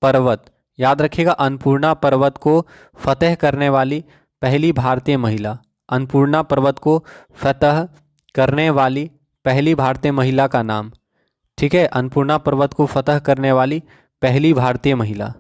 Speaker 1: पर्वत, याद रखिएगा, अन्नपूर्णा पर्वत को फतह करने वाली पहली भारतीय महिला, अन्नपूर्णा पर्वत को फतह करने वाली पहली भारतीय महिला का नाम। ठीक है, अन्नपूर्णा पर्वत को फतह करने वाली पहली भारतीय महिला।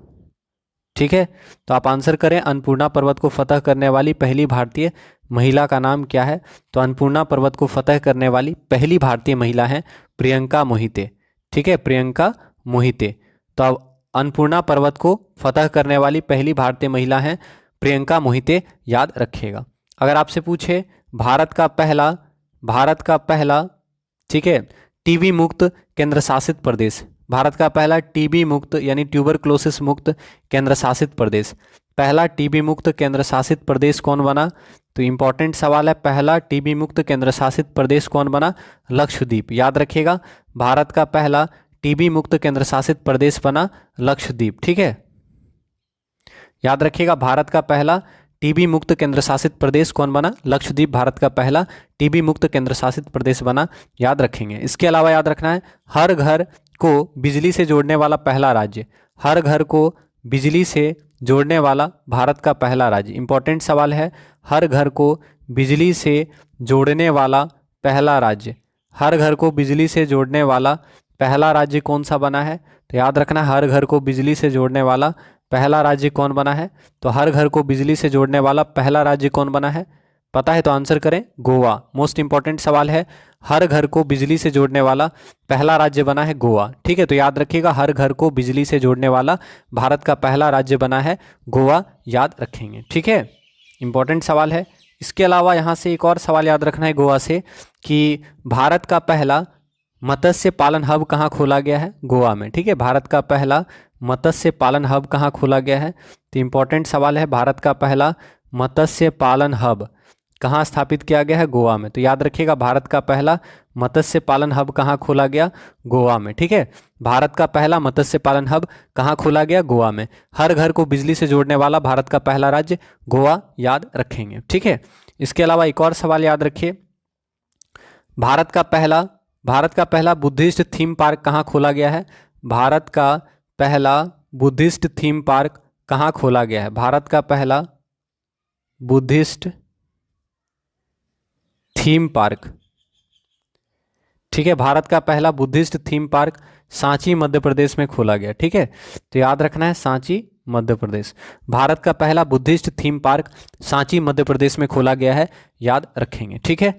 Speaker 1: ठीक है, तो आप आंसर करें, अन्नपूर्णा पर्वत को फतह करने वाली पहली भारतीय महिला का नाम क्या है। तो अन्नपूर्णा पर्वत को फतह करने वाली पहली भारतीय महिला है प्रियंका मोहिते। ठीक है, प्रियंका मोहिते। तो अब अन्नपूर्णा पर्वत को फतह करने वाली पहली भारतीय महिला है प्रियंका मोहिते, याद रखिएगा। अगर आपसे पूछे भारत का पहला ठीक है टीबी मुक्त केंद्र शासित प्रदेश, भारत का पहला टीबी मुक्त यानी ट्यूबरक्लोसिस मुक्त केंद्र शासित प्रदेश, पहला टीबी मुक्त केंद्र शासित प्रदेश कौन बना। तो इंपॉर्टेंट सवाल है, पहला टीबी मुक्त केंद्र शासित प्रदेश कौन बना, लक्षद्वीप। याद रखिएगा, भारत का पहला टीबी मुक्त केंद्र शासित प्रदेश बना लक्षद्वीप। ठीक है, याद रखिएगा, भारत का पहला टीबी मुक्त केंद्र शासित प्रदेश कौन बना? लक्षद्वीप भारत का पहला टीबी मुक्त केंद्र शासित प्रदेश बना, याद रखेंगे। इसके अलावा याद रखना है हर घर को बिजली से जोड़ने वाला पहला राज्य, हर घर को बिजली से जोड़ने वाला भारत का पहला राज्य, इंपॉर्टेंट सवाल है। हर घर को बिजली से जोड़ने वाला पहला राज्य, हर घर को बिजली से जोड़ने वाला पहला राज्य कौन सा बना है? तो याद रखना हर घर को बिजली से जोड़ने वाला पहला राज्य कौन बना है? तो हर घर को बिजली से जोड़ने वाला पहला राज्य कौन बना है? पता है तो आंसर करें, गोवा। मोस्ट इंपॉर्टेंट सवाल है, हर घर को बिजली से जोड़ने वाला पहला राज्य बना है गोवा। ठीक है, तो याद रखिएगा हर घर को बिजली से जोड़ने वाला भारत का पहला राज्य बना है गोवा, याद रखेंगे। ठीक है, इंपॉर्टेंट सवाल है। इसके अलावा यहाँ से एक और सवाल याद रखना है गोवा से कि भारत का पहला मत्स्य पालन हब कहाँ खोला गया है? गोवा में। ठीक है, भारत का पहला मत्स्य पालन हब कहाँ खोला गया है? तो इंपॉर्टेंट सवाल है, भारत का पहला मत्स्य पालन हब कहाँ स्थापित किया गया है? गोवा में। तो याद रखिएगा भारत का पहला मत्स्य पालन हब कहाँ खोला गया? गोवा में। ठीक है, भारत का पहला मत्स्य पालन हब कहाँ खोला गया? गोवा में। हर घर को बिजली से जोड़ने वाला भारत का पहला राज्य गोवा, याद रखेंगे। ठीक है, इसके अलावा एक और सवाल याद रखिए, भारत का पहला बुद्धिस्ट थीम पार्क कहाँ खोला गया है? भारत का पहला बुद्धिस्ट थीम पार्क कहाँ खोला गया है? भारत का पहला बुद्धिस्ट थीम पार्क, ठीक है, भारत का पहला Buddhist theme park Sanchi Madhya Pradesh में खोला गया। ठीक है, तो याद रखना है सांची मध्य प्रदेश, भारत का पहला Buddhist theme park Sanchi Madhya Pradesh में खोला गया है, याद रखेंगे। ठीक है,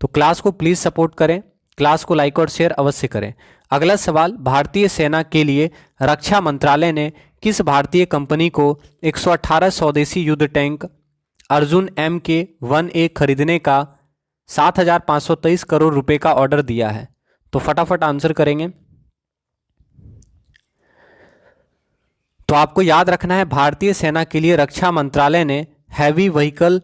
Speaker 1: तो क्लास को प्लीज सपोर्ट करें, क्लास को लाइक और शेयर अवश्य करें। अगला सवाल, भारतीय सेना के लिए रक्षा मंत्रालय ने किस भारतीय कंपनी को 118 स्वदेशी युद्ध टैंक अर्जुन MK-1A खरीदने का 7,523 करोड़ रुपए का ऑर्डर दिया है? तो फटाफट आंसर करेंगे। तो आपको याद रखना है भारतीय सेना के लिए रक्षा मंत्रालय ने हैवी व्हीकल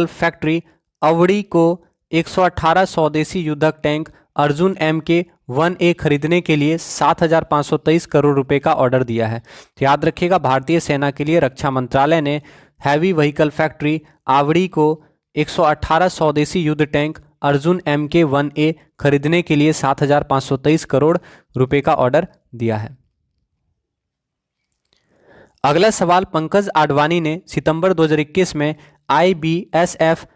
Speaker 1: फैक्ट्री अवड़ी को 118 स्वदेशी युद्धक टैंक अर्जुन MK-1A खरीदने के लिए 7,523 करोड़ रुपए का ऑर्डर दिया है। तो याद रखिएगा भारतीय सेना के लिए रक्षा मंत्रालय ने हैवी व्हीकल फैक्ट्री आवड़ी को 118 स्वदेशी युद्ध टैंक अर्जुन MK-1A खरीदने के लिए 7,523 करोड़ रुपए का ऑर्डर दिया है। अगला सवाल, पंकज आडवाणी ने सितंबर 2021 में IBSF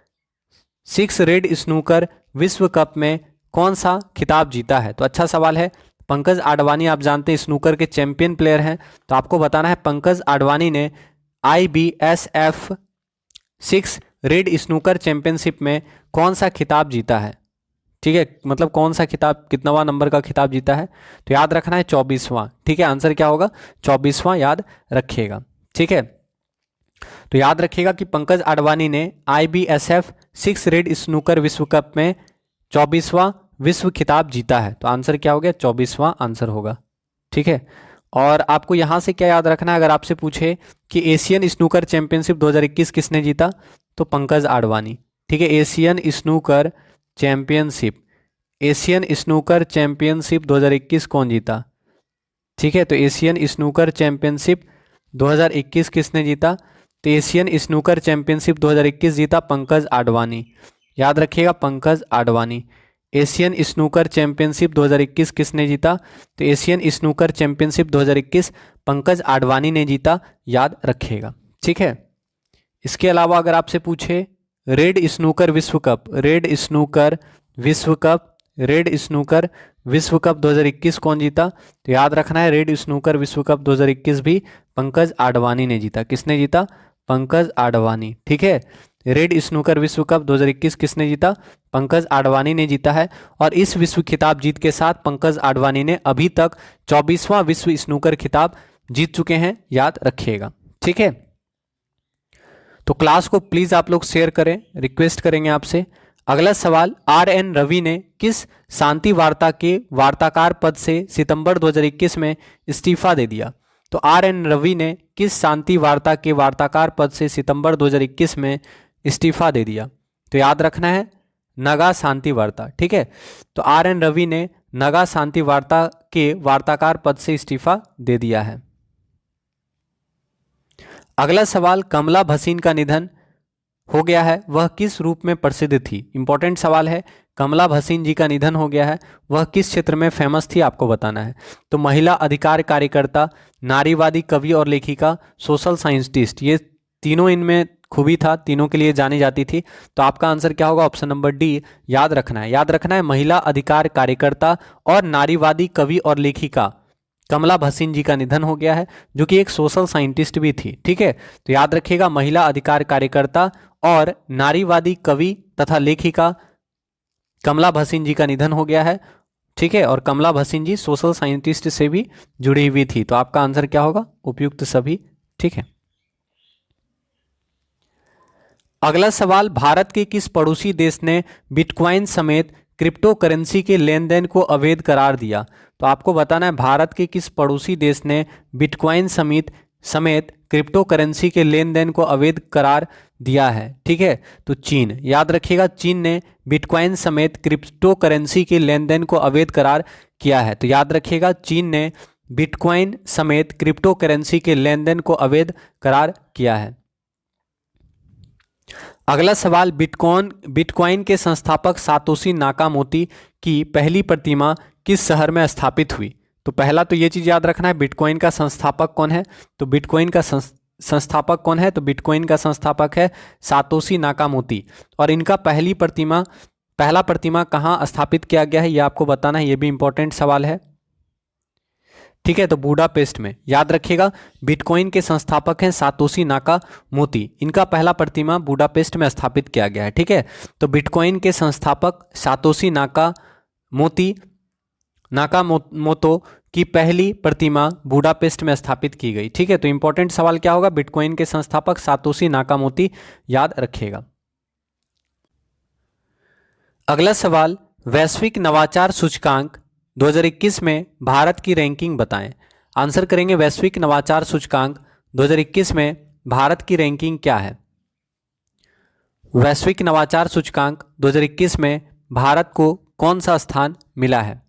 Speaker 1: 6 रेड स्नूकर विश्व कप में कौन सा खिताब जीता है? तो अच्छा सवाल है। पंकज आडवाणी आप जानते हैं स्नूकर के चैंपियन प्लेयर हैं, तो आपको बताना है पंकज आडवाणी ने IBSF 6 रेड स्नूकर चैंपियनशिप में कौन सा खिताब जीता है? ठीक है, मतलब कौन सा खिताब, कितनावां नंबर का खिताब जीता है? तो याद रखना है 24वां। ठीक है, आंसर क्या होगा? 24वां, याद रखिएगा। ठीक है, तो याद रखिएगा कि पंकज आडवाणी ने IBSF 6 रेड स्नूकर विश्व कप में 24वां विश्व खिताब जीता है। तो आंसर क्या हो गया? 24वां आंसर होगा। ठीक है, और आपको यहां से क्या याद रखना है, अगर आपसे पूछे कि एशियन स्नूकर चैंपियनशिप 2021 किसने जीता, तो पंकज आडवाणी। ठीक है, एशियन स्नूकर चैंपियनशिप 2021 कौन जीता? ठीक है, तो एशियन स्नूकर चैंपियनशिप 2021 किसने जीता? तो एशियन स्नूकर चैंपियनशिप 2021 जीता पंकज आडवाणी, याद रखिएगा Pankaj Advani. Asian snooker championship 2021 किसने जीता? तो Asian snooker championship 2021 Pankaj Advani ने जीता, याद रखिएगा। ठीक है, इसके अलावा अगर आपसे पूछे रेड स्नूकर विश्व कप 2021 कौन जीता? तो याद रखना है रेड स्नूकर विश्व कप 2021 भी पंकज आडवाणी ने जीता। किसने जीता? पंकज आडवाणी। ठीक है, रेड स्नूकर विश्व कप 2021 किसने जीता? पंकज आडवाणी ने जीता है। और इस विश्व खिताब जीत के साथ पंकज आडवाणी ने अभी तक 24वां विश्व स्नूकर खिताब जीत चुके हैं, याद रखिएगा। ठीक है, तो क्लास को प्लीज आप लोग शेयर करें, रिक्वेस्ट करेंगे आपसे। अगला सवाल, RN रवि ने किस शांति वार्ता के वार्ताकार पद से सितंबर 2021 में इस्तीफा दे दिया? तो RN रवि ने किस शांति वार्ता के वार्ताकार पद से सितंबर 2021 में इस्तीफा दे दिया? तो याद रखना है नगा शांति वार्ता। ठीक है, तो RN रवि ने नगा शांति वार्ता के वार्ताकार पद से इस्तीफा दे दिया है। अगला सवाल, कमला भसीन का निधन हो गया है, वह किस रूप में प्रसिद्ध थी? इंपॉर्टेंट सवाल है। कमला भसीन जी का निधन हो गया है, वह किस क्षेत्र में फेमस थी, आपको बताना है। तो महिला अधिकार कार्यकर्ता, नारीवादी कवि और लेखिका, सोशल साइंटिस्ट, ये तीनों इनमें खूबी था, तीनों के लिए जानी जाती थी। तो आपका आंसर क्या होगा? ऑप्शन नंबर डी याद रखना है। याद रखना है, महिला अधिकार कार्यकर्ता और नारीवादी कवि और लेखिका कमला भसीन जी का निधन हो गया है, जो कि एक सोशल साइंटिस्ट भी थी। ठीक है, तो याद रखिएगा, महिला अधिकार कार्यकर्ता और नारीवादी कवि तथा लेखिका कमला भसीन जी का निधन हो गया है। ठीक है, और कमला भसीन जी सोशल साइंटिस्ट से भी जुड़ी हुई थी। तो आपका आंसर क्या होगा? उपयुक्त सभी। ठीक है, अगला सवाल, भारत के किस पड़ोसी देश ने बिटकॉइन समेत क्रिप्टो करेंसी के लेन देन को अवैध करार दिया? तो आपको बताना है, भारत के किस पड़ोसी देश ने बिटकॉइन समेत क्रिप्टो करेंसी के लेन देन को अवैध करार दिया है? ठीक है, तो चीन। याद रखिएगा, चीन ने बिटकॉइन समेत क्रिप्टो करेंसी के लेन देन को अवैध करार किया है। तो याद रखिएगा, चीन ने बिटकॉइन समेत क्रिप्टो करेंसी के लेन देन को अवैध करार किया है। अगला सवाल, बिटकॉइन के संस्थापक सातोशी नाकामोटो की पहली प्रतिमा किस शहर में स्थापित हुई? तो पहला तो ये चीज याद रखना है, बिटकॉइन का संस्थापक कौन है? तो बिटकॉइन का संस्थापक कौन है? तो बिटकॉइन का संस्थापक है सातोशी नाकामोटो। और इनका पहला प्रतिमा कहाँ स्थापित किया गया है, ये आपको बताना है, ये भी इंपॉर्टेंट सवाल है। ठीक है, तो बुडापेस्ट में। याद रखिएगा, बिटकॉइन के संस्थापक हैं सातोशी नाकामोटो, इनका पहला प्रतिमा बुडापेस्ट में स्थापित किया गया है। ठीक है, तो बिटकॉइन के संस्थापक सातोशी नाकामोटो की पहली प्रतिमा बुडापेस्ट में स्थापित की गई। ठीक है, तो इंपॉर्टेंट सवाल क्या होगा? बिटकॉइन के संस्थापक सातोशी नाकामोटो याद रखिएगा। अगला सवाल, वैश्विक नवाचार सूचकांक 2021 में भारत की रैंकिंग बताएं। आंसर करेंगे, वैश्विक नवाचार सूचकांक 2021 में भारत की रैंकिंग क्या है? वैश्विक नवाचार सूचकांक 2021 में भारत को कौन सा स्थान मिला है?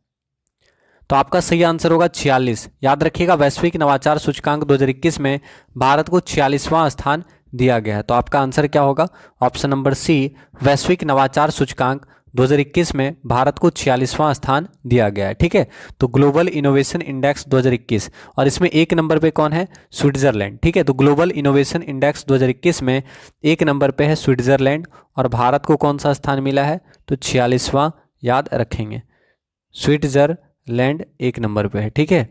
Speaker 1: तो आपका सही आंसर होगा 46। याद रखिएगा, वैश्विक नवाचार सूचकांक 2021 में भारत को 46वां स्थान दिया गया है। तो आपका आंसर क्या होगा? ऑप्शन नंबर सी, वैश्विक नवाचार सूचकांक 2021 में भारत को 46वां स्थान दिया गया है। ठीक है, तो ग्लोबल इनोवेशन इंडेक्स 2021, और इसमें एक नंबर पे कौन है? स्विट्जरलैंड। ठीक है, तो ग्लोबल इनोवेशन इंडेक्स 2021 में एक नंबर पे है स्विट्जरलैंड, और भारत को कौन सा स्थान मिला है? तो 46वां याद रखेंगे, स्विट्जरलैंड एक नंबर पे है। ठीक है,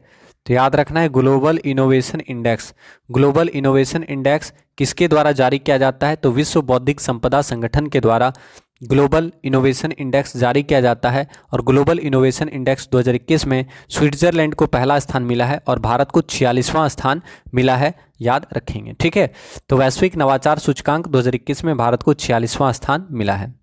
Speaker 1: तो याद रखना है, global innovation index. Global innovation index किसके द्वारा जारी किया जाता है? तो विश्व बौद्धिक संपदा संगठन के द्वारा ग्लोबल इनोवेशन इंडेक्स जारी किया जाता है। और ग्लोबल इनोवेशन इंडेक्स 2021 में स्विट्जरलैंड को पहला स्थान मिला है और भारत को 46वां स्थान मिला है, याद रखेंगे। ठीक है, तो वैश्विक नवाचार सूचकांक 2021 में भारत को 46वां स्थान मिला है।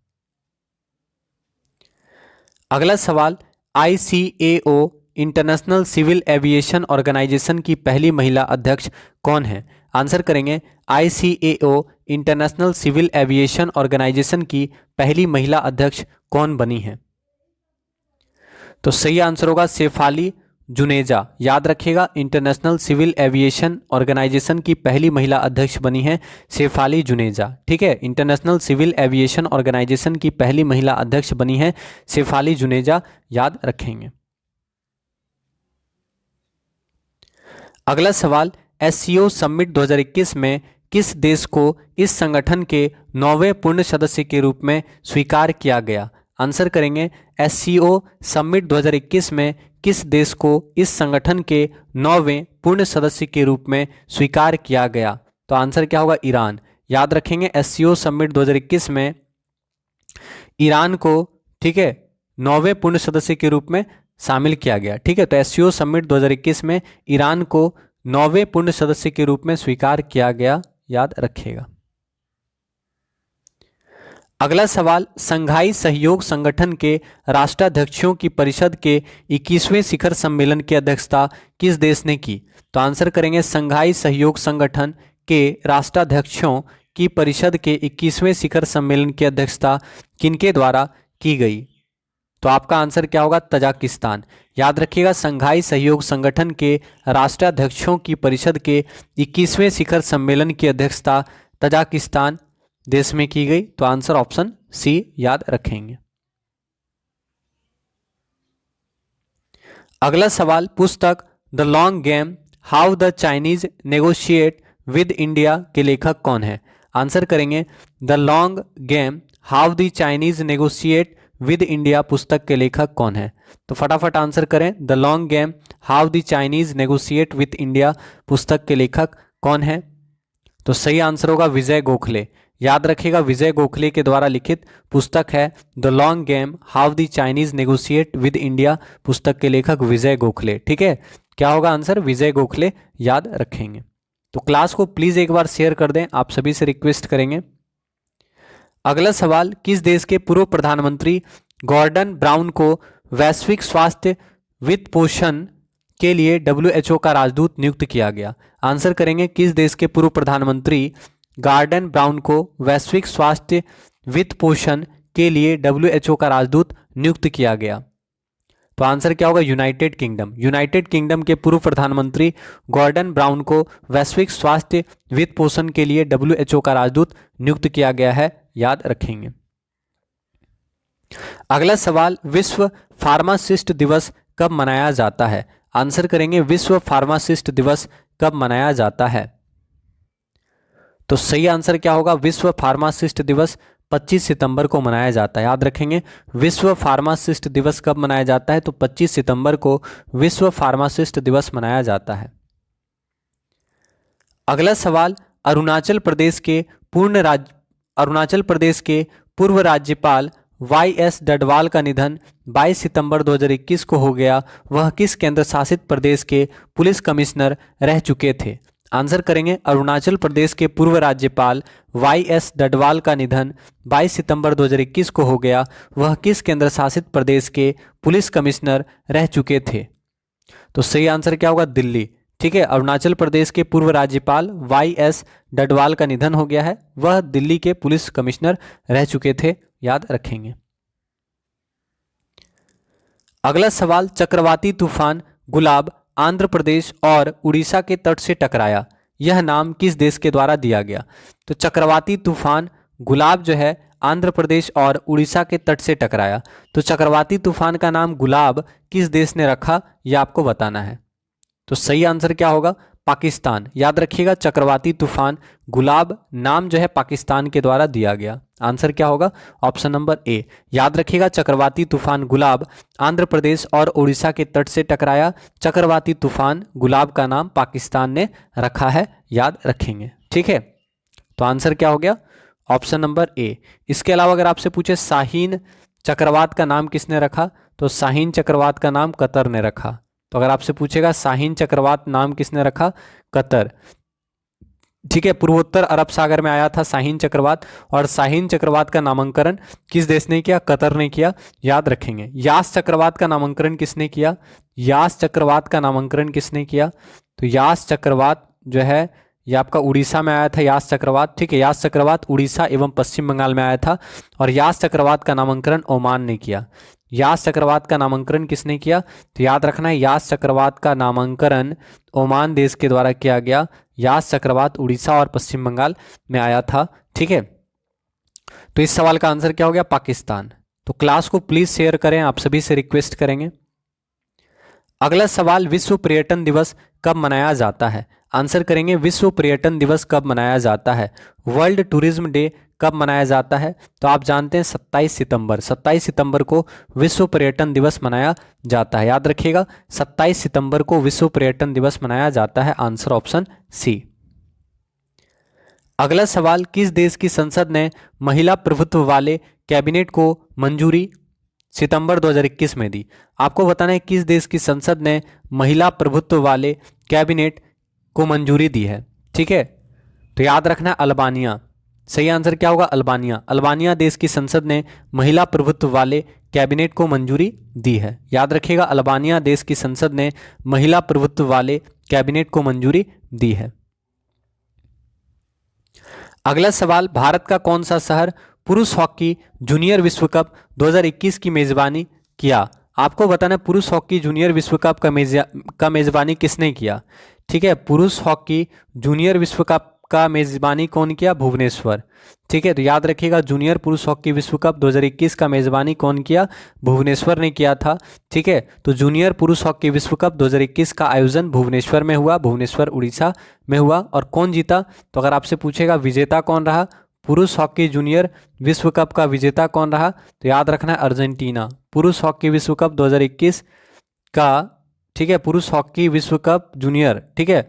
Speaker 1: अगला सवाल, ICAO international civil aviation organisation की पहली महिला अध्यक्ष कौन है? आंसर करेंगे, ICAO international civil aviation organisation की पहली महिला अध्यक्ष कौन बनी है? तो सही आंसर होगा शेफाली जुनेजा। याद रखिएगा, इंटरनेशनल सिविल एविएशन ऑर्गेनाइजेशन की पहली महिला अध्यक्ष बनी है शेफाली जुनेजा। ठीक है, इंटरनेशनल सिविल एविएशन ऑर्गेनाइजेशन की पहली महिला अध्यक्ष बनी है शेफाली जुनेजा, याद रखेंगे। अगला सवाल, SCO समिट 2021 में किस देश को इस संगठन के 9वें पूर्ण सदस्य के रूप में स्वीकार किया गया? आंसर करेंगे, SCO समिट 2021 में किस देश को इस संगठन के 9वें पूर्ण सदस्य के रूप में स्वीकार किया गया? तो आंसर क्या होगा? ईरान। याद रखेंगे, SCO समिट 2021 में ईरान को, ठीक है, 9वें पूर्ण सदस्य के रूप में शामिल किया गया। ठीक है, तो SCO समिट 2021 में ईरान को 9वें पूर्ण सदस्य के रूप में स्वीकार किया गया, याद रखिएगा। अगला सवाल, संघाई सहयोग संगठन के राष्ट्राध्यक्षों की परिषद के 21वें शिखर सम्मेलन की अध्यक्षता किस देश ने की? तो आंसर करेंगे, संघाई सहयोग संगठन के राष्ट्राध्यक्षों की परिषद के 21वें शिखर सम्मेलन की अध्यक्षता किनके द्वारा की गई? तो आपका आंसर क्या होगा? तजाकिस्तान। याद रखिएगा, संघाई सहयोग संगठन के राष्ट्राध्यक्षों की परिषद के 21वें शिखर सम्मेलन की अध्यक्षता तजाकिस्तान देश में की गई। तो आंसर ऑप्शन सी याद रखेंगे। अगला सवाल, पुस्तक the long game how the Chinese negotiate with India के लेखक कौन है? आंसर करेंगे the long game how the Chinese negotiate with India पुस्तक के लेखक कौन है? तो फटाफट आंसर करें, the long game how the Chinese negotiate with India पुस्तक के लेखक कौन है? तो सही आंसर होगा विजय गोखले। याद रखिएगा, विजय गोखले के द्वारा लिखित पुस्तक है the long game how the Chinese negotiate with India. पुस्तक के लेखक विजय गोखले। ठीक है, क्या होगा आंसर? विजय गोखले याद रखेंगे। तो क्लास को प्लीज एक बार शेयर कर दें, आप सभी से रिक्वेस्ट करेंगे। अगला सवाल, किस देश के पूर्व प्रधानमंत्री गॉर्डन ब्राउन को वैश्विक स्वास्थ्य वित्त पोषण के लिए WHO का राजदूत नियुक्त किया गया? आंसर करेंगे, किस देश के पूर्व प्रधानमंत्री गॉर्डन ब्राउन को वैश्विक स्वास्थ्य वित्त पोषण के लिए WHO का राजदूत नियुक्त किया गया? तो आंसर क्या होगा? United kingdom. यूनाइटेड किंगडम के पूर्व प्रधानमंत्री गॉर्डन ब्राउन को वैश्विक स्वास्थ्य वित्त पोषण के लिए WHO का राजदूत नियुक्त किया गया है। याद रखेंगे। अगला सवाल, विश्व फार्मासिस्ट दिवस कब मनाया जाता है? आंसर करेंगे, विश्व फार्मासिस्ट दिवस कब मनाया जाता है? तो सही आंसर क्या होगा? विश्व फार्मासिस्ट दिवस 25 सितंबर को मनाया जाता है। याद रखेंगे, विश्व फार्मासिस्ट दिवस कब मनाया जाता है? तो 25 सितंबर को विश्व फार्मासिस्ट दिवस मनाया जाता है। अगला सवाल, अरुणाचल प्रदेश के पूर्व राज्यपाल YS डडवाल का निधन 22 सितंबर 2021 को हो गया। वह किस केंद्र शासित प्रदेश के पुलिस कमिश्नर रह चुके थे? आंसर करेंगे, अरुणाचल प्रदेश के पूर्व राज्यपाल YS डडवाल का निधन 22 सितंबर 2021 को हो गया। वह किस केंद्र शासित प्रदेश के पुलिस कमिश्नर रह चुके थे? तो सही आंसर क्या होगा? दिल्ली। ठीक है, अरुणाचल प्रदेश के पूर्व राज्यपाल YS डडवाल का निधन हो गया है। वह दिल्ली के पुलिस कमिश्नर रह चुके थे। याद रखेंगे। अगला सवाल, चक्रवाती तूफान गुलाब आंध्र प्रदेश और उड़ीसा के तट से टकराया, यह नाम किस देश के द्वारा दिया गया? तो चक्रवाती तूफान गुलाब जो है आंध्र प्रदेश और उड़ीसा के तट से टकराया। तो चक्रवाती तूफान का नाम गुलाब किस देश ने रखा, यह आपको बताना है। तो सही आंसर क्या होगा? पाकिस्तान। याद रखिएगा, चक्रवाती तूफान गुलाब नाम जो है पाकिस्तान के द्वारा दिया गया। आंसर क्या होगा? Option number A. याद रखिएगा, चक्रवाती तूफान गुलाब आंध्र प्रदेश और उड़ीसा के तट से टकराया। चक्रवाती तूफान गुलाब का नाम पाकिस्तान ने रखा है। याद रखेंगे। ठीक है, तो आंसर क्या हो गया? Option number A. इसके अलावा अगर आपसे पूछे शाहीन चक्रवात का नाम किसने रखा, तो शाहीन चक्रवात का नाम कतर ने रखा। तो अगर आपसे पूछेगा शाहीन चक्रवात नाम किसने रखा, कतर। ठीक है, पूर्वोत्तर अरब सागर में आया था शाहीन चक्रवात, और शाहीन चक्रवात का नामकरण किस देश ने किया? कतर ने किया। याद रखेंगे। यास चक्रवात का नामकरण किसने किया? यास चक्रवात का नामकरण किसने किया? तो यास चक्रवात जो है ये आपका उड़ीसा में आया था, यास चक्रवात। ठीक है, यास चक्रवात उड़ीसा एवं पश्चिम बंगाल में आया था, और यास चक्रवात का नामकरण ओमान ने किया। यास चक्रवात का नामकरण किसने किया? तो याद रखना है, यास चक्रवात का नामकरण ओमान देश के द्वारा किया गया। यास चक्रवात उड़ीसा और पश्चिम बंगाल में आया था। ठीक है, तो इस सवाल का आंसर क्या हो गया? पाकिस्तान। तो क्लास को प्लीज शेयर करें, आप सभी से रिक्वेस्ट करेंगे। अगला सवाल, विश्व पर्यटन दिवस कब मनाया जाता है? आंसर करेंगे, विश्व पर्यटन दिवस कब मनाया जाता है? वर्ल्ड टूरिज्म डे कब मनाया जाता है? तो आप जानते हैं 27 सितंबर। 27 सितंबर को विश्व पर्यटन दिवस मनाया जाता है। याद रखिएगा, 27 सितंबर को विश्व पर्यटन दिवस मनाया जाता है। Answer option C. अगला सवाल, किस देश की संसद ने महिला प्रभुत्व वाले कैबिनेट को मंजूरी सितंबर 2021 में दी? आपको बताना है किस देश की संसद ने महिला प्रभुत्व वाले कैबिनेट को मंजूरी दी है। ठीक है, तो याद रखना है अल्बानिया। सही आंसर क्या होगा? अल्बानिया। अल्बानिया देश की संसद ने महिला प्रभुत्व वाले कैबिनेट को मंजूरी दी है। याद रखिएगा, अल्बानिया देश की संसद ने महिला प्रभुत्व वाले कैबिनेट को मंजूरी दी है। अगला सवाल, भारत का कौन सा शहर पुरुष हॉकी जूनियर विश्व कप 2021 की मेजबानी किया? आपको बताना है पुरुष हॉकी जूनियर विश्व कप का मेजबानी किसने किया। ठीक है, पुरुष हॉकी जूनियर विश्व कप का मेजबानी कौन किया? भुवनेश्वर। ठीक है, तो याद रखिएगा जूनियर पुरुष हॉकी विश्व कप 2021 का मेजबानी कौन किया? भुवनेश्वर ने किया था। ठीक है, तो जूनियर पुरुष हॉकी विश्व कप 2021 का आयोजन भुवनेश्वर में हुआ, भुवनेश्वर उड़ीसा में हुआ। और कौन जीता? तो अगर आपसे पूछेगा विजेता कौन रहा, पुरुष हॉकी जूनियर विश्व कप का विजेता कौन रहा, तो याद रखना है अर्जेंटीना। पुरुष हॉकी विश्व कप 2021 का, ठीक है, पुरुष हॉकी विश्व कप जूनियर, ठीक है,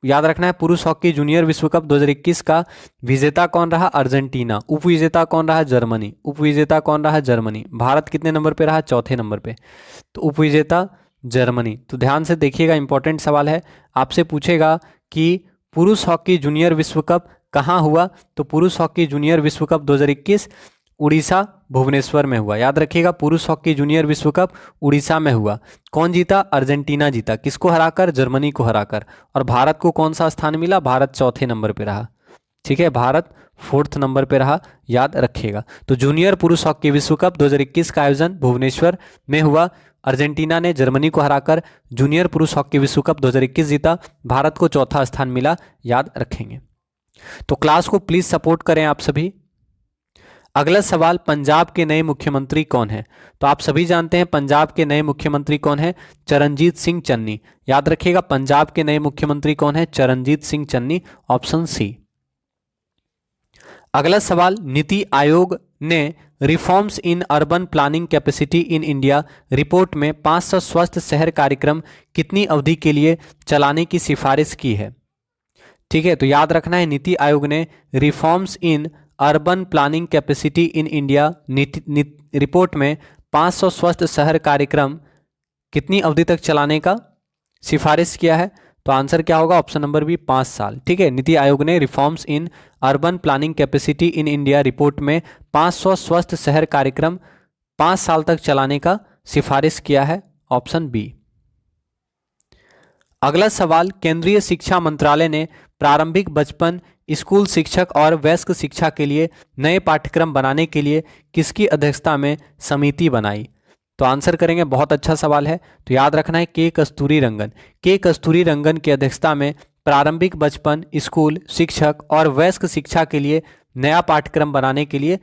Speaker 1: याद रखना है पुरुष हॉकी जूनियर विश्व कप 2021 का विजेता कौन रहा? अर्जेंटीना। उपविजेता कौन रहा? जर्मनी। उपविजेता कौन रहा? जर्मनी। भारत कितने नंबर पे रहा? चौथे नंबर पे। तो उपविजेता जर्मनी। तो ध्यान से देखिएगा, इंपॉर्टेंट सवाल है। आपसे पूछेगा कि पुरुष हॉकी जूनियर विश्व कप कहाँ हुआ, तो पुरुष हॉकी जूनियर विश्व कप 2021 उड़ीसा भुवनेश्वर में हुआ। याद रखिएगा पुरुष हॉकी जूनियर विश्व कप उड़ीसा में हुआ। कौन जीता? अर्जेंटीना जीता। किसको हराकर? जर्मनी को हराकर। और भारत को कौन सा स्थान मिला? भारत चौथे नंबर पे रहा। ठीक है, भारत 4th नंबर पे रहा, याद रखिएगा। तो जूनियर पुरुष हॉकी विश्व कप 2021 का आयोजन भुवनेश्वर में हुआ। अर्जेंटीना ने जर्मनी को हराकर जूनियर पुरुष हॉकी विश्व कप 2021 जीता। भारत को चौथा स्थान मिला, याद रखेंगे। तो क्लास को प्लीज सपोर्ट करें आप सभी। अगला सवाल, पंजाब के नए मुख्यमंत्री कौन है? तो आप सभी जानते हैं पंजाब के नए मुख्यमंत्री कौन है? चरणजीत सिंह चन्नी। याद रखिएगा पंजाब के नए मुख्यमंत्री कौन है? Charanjit Singh Channi, option C. अगला सवाल, नीति आयोग ने reforms in urban planning capacity in India report में 500 स्वस्थ शहर कार्यक्रम कितनी अवधि के लिए चलाने की सिफारिश की है? ठीक है, तो याद रखना है नीति आयोग ने reforms in urban planning capacity in India report में 500 स्वस्थ शहर कार्यक्रम कितनी अवधि तक चलाने का सिफारिश किया है? तो आंसर क्या होगा? ऑप्शन नंबर बी, 5 साल। ठीक है, नीति आयोग ने reforms in urban planning capacity in India report में 500 स्वस्थ शहर कार्यक्रम 5 साल तक चलाने का सिफारिश किया है, ऑप्शन बी। अगला सवाल, केंद्रीय शिक्षा मंत्रालय ने प्रारंभिक बचपन स्कूल शिक्षक और वयस्क शिक्षा के लिए नए पाठ्यक्रम बनाने के लिए किसकी अध्यक्षता में समिति बनाई? तो आंसर करेंगे, बहुत अच्छा सवाल है। तो याद रखना है के कस्तूरी रंगन। के कस्तूरी रंगन की अध्यक्षता में प्रारंभिक बचपन स्कूल शिक्षक और वयस्क शिक्षा के लिए नया पाठ्यक्रम बनाने के लिए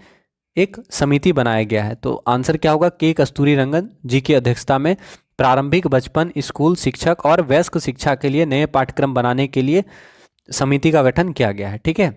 Speaker 1: एक समिति बनाया गया है। तो आंसर क्या होगा? के कस्तूरी रंगन जी की अध्यक्षता में प्रारंभिक बचपन स्कूल शिक्षक और वयस्क शिक्षा के लिए नए पाठ्यक्रम बनाने के लिए समिति का गठन किया गया है। ठीक है,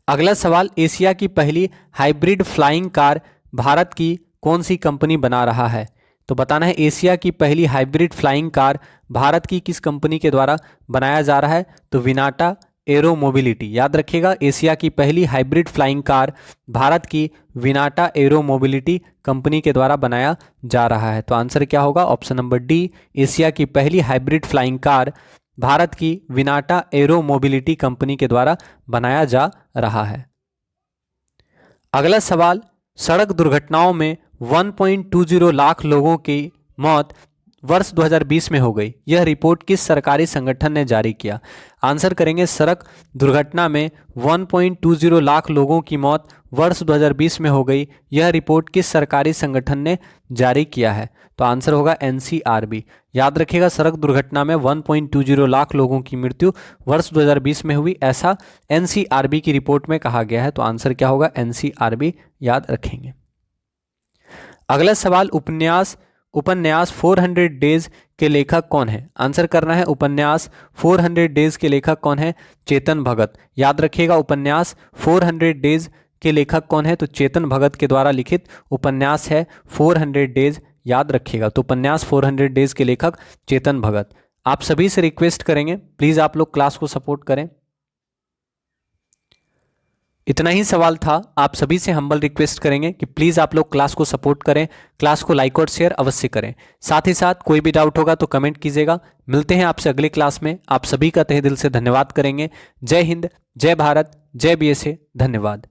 Speaker 1: अगला सवाल, एशिया की पहली हाइब्रिड फ्लाइंग कार भारत की कौन सी कंपनी बना रहा है? तो बताना है एशिया की पहली हाइब्रिड फ्लाइंग कार भारत की किस कंपनी के द्वारा बनाया जा रहा है? तो विनाटा एरो मोबिलिटी। याद रखिएगा एशिया की पहली हाइब्रिड फ्लाइंग कार भारत की विनाटा एरो मोबिलिटी कंपनी के द्वारा बनाया जा रहा है। तो आंसर क्या होगा? ऑप्शन नंबर डी, एशिया की पहली हाइब्रिड फ्लाइंग कार भारत की विनाटा एरो मोबिलिटी कंपनी के द्वारा बनाया जा रहा है। अगला सवाल, सड़क दुर्घटनाओं में 1.20 लाख लोगों की मौत वर्ष 2020 में हो गई। यह रिपोर्ट किस सरकारी संगठन ने जारी किया? आंसर करेंगे, सड़क दुर्घटना में 1.20 लाख लोगों की मौत वर्ष 2020 में हो गई। यह रिपोर्ट किस सरकारी संगठन ने जारी किया है? तो आंसर होगा एनसीआरबी। याद रखिएगा सड़क दुर्घटना में 1.20 लाख लोगों की मृत्यु वर्ष 2020 में हुई, ऐसा एनसीआरबी की रिपोर्ट में कहा गया है। तो आंसर क्या होगा? एनसीआरबी, याद रखेंगे। अगला सवाल, उपन्यास 400 डेज के लेखक कौन है? आंसर करना है उपन्यास 400 डेज के लेखक कौन है? चेतन भगत। याद रखिएगा उपन्यास 400 डेज के लेखक कौन है? तो चेतन भगत के द्वारा लिखित उपन्यास है 400 डेज, याद रखिएगा। तो उपन्यास 400 डेज के लेखक चेतन भगत। आप सभी से रिक्वेस्ट करेंगे प्लीज आप लोग क्लास को सपोर्ट करें। इतना ही सवाल था, आप सभी से हम्बल रिक्वेस्ट करेंगे कि प्लीज़ आप लोग क्लास को सपोर्ट करें, क्लास को लाइक और शेयर अवश्य करें। साथ ही साथ कोई भी डाउट होगा तो कमेंट कीजिएगा। मिलते हैं आपसे अगली क्लास में। आप सभी का तहे दिल से धन्यवाद करेंगे। जय हिंद, जय भारत, जय बीएसए, धन्यवाद।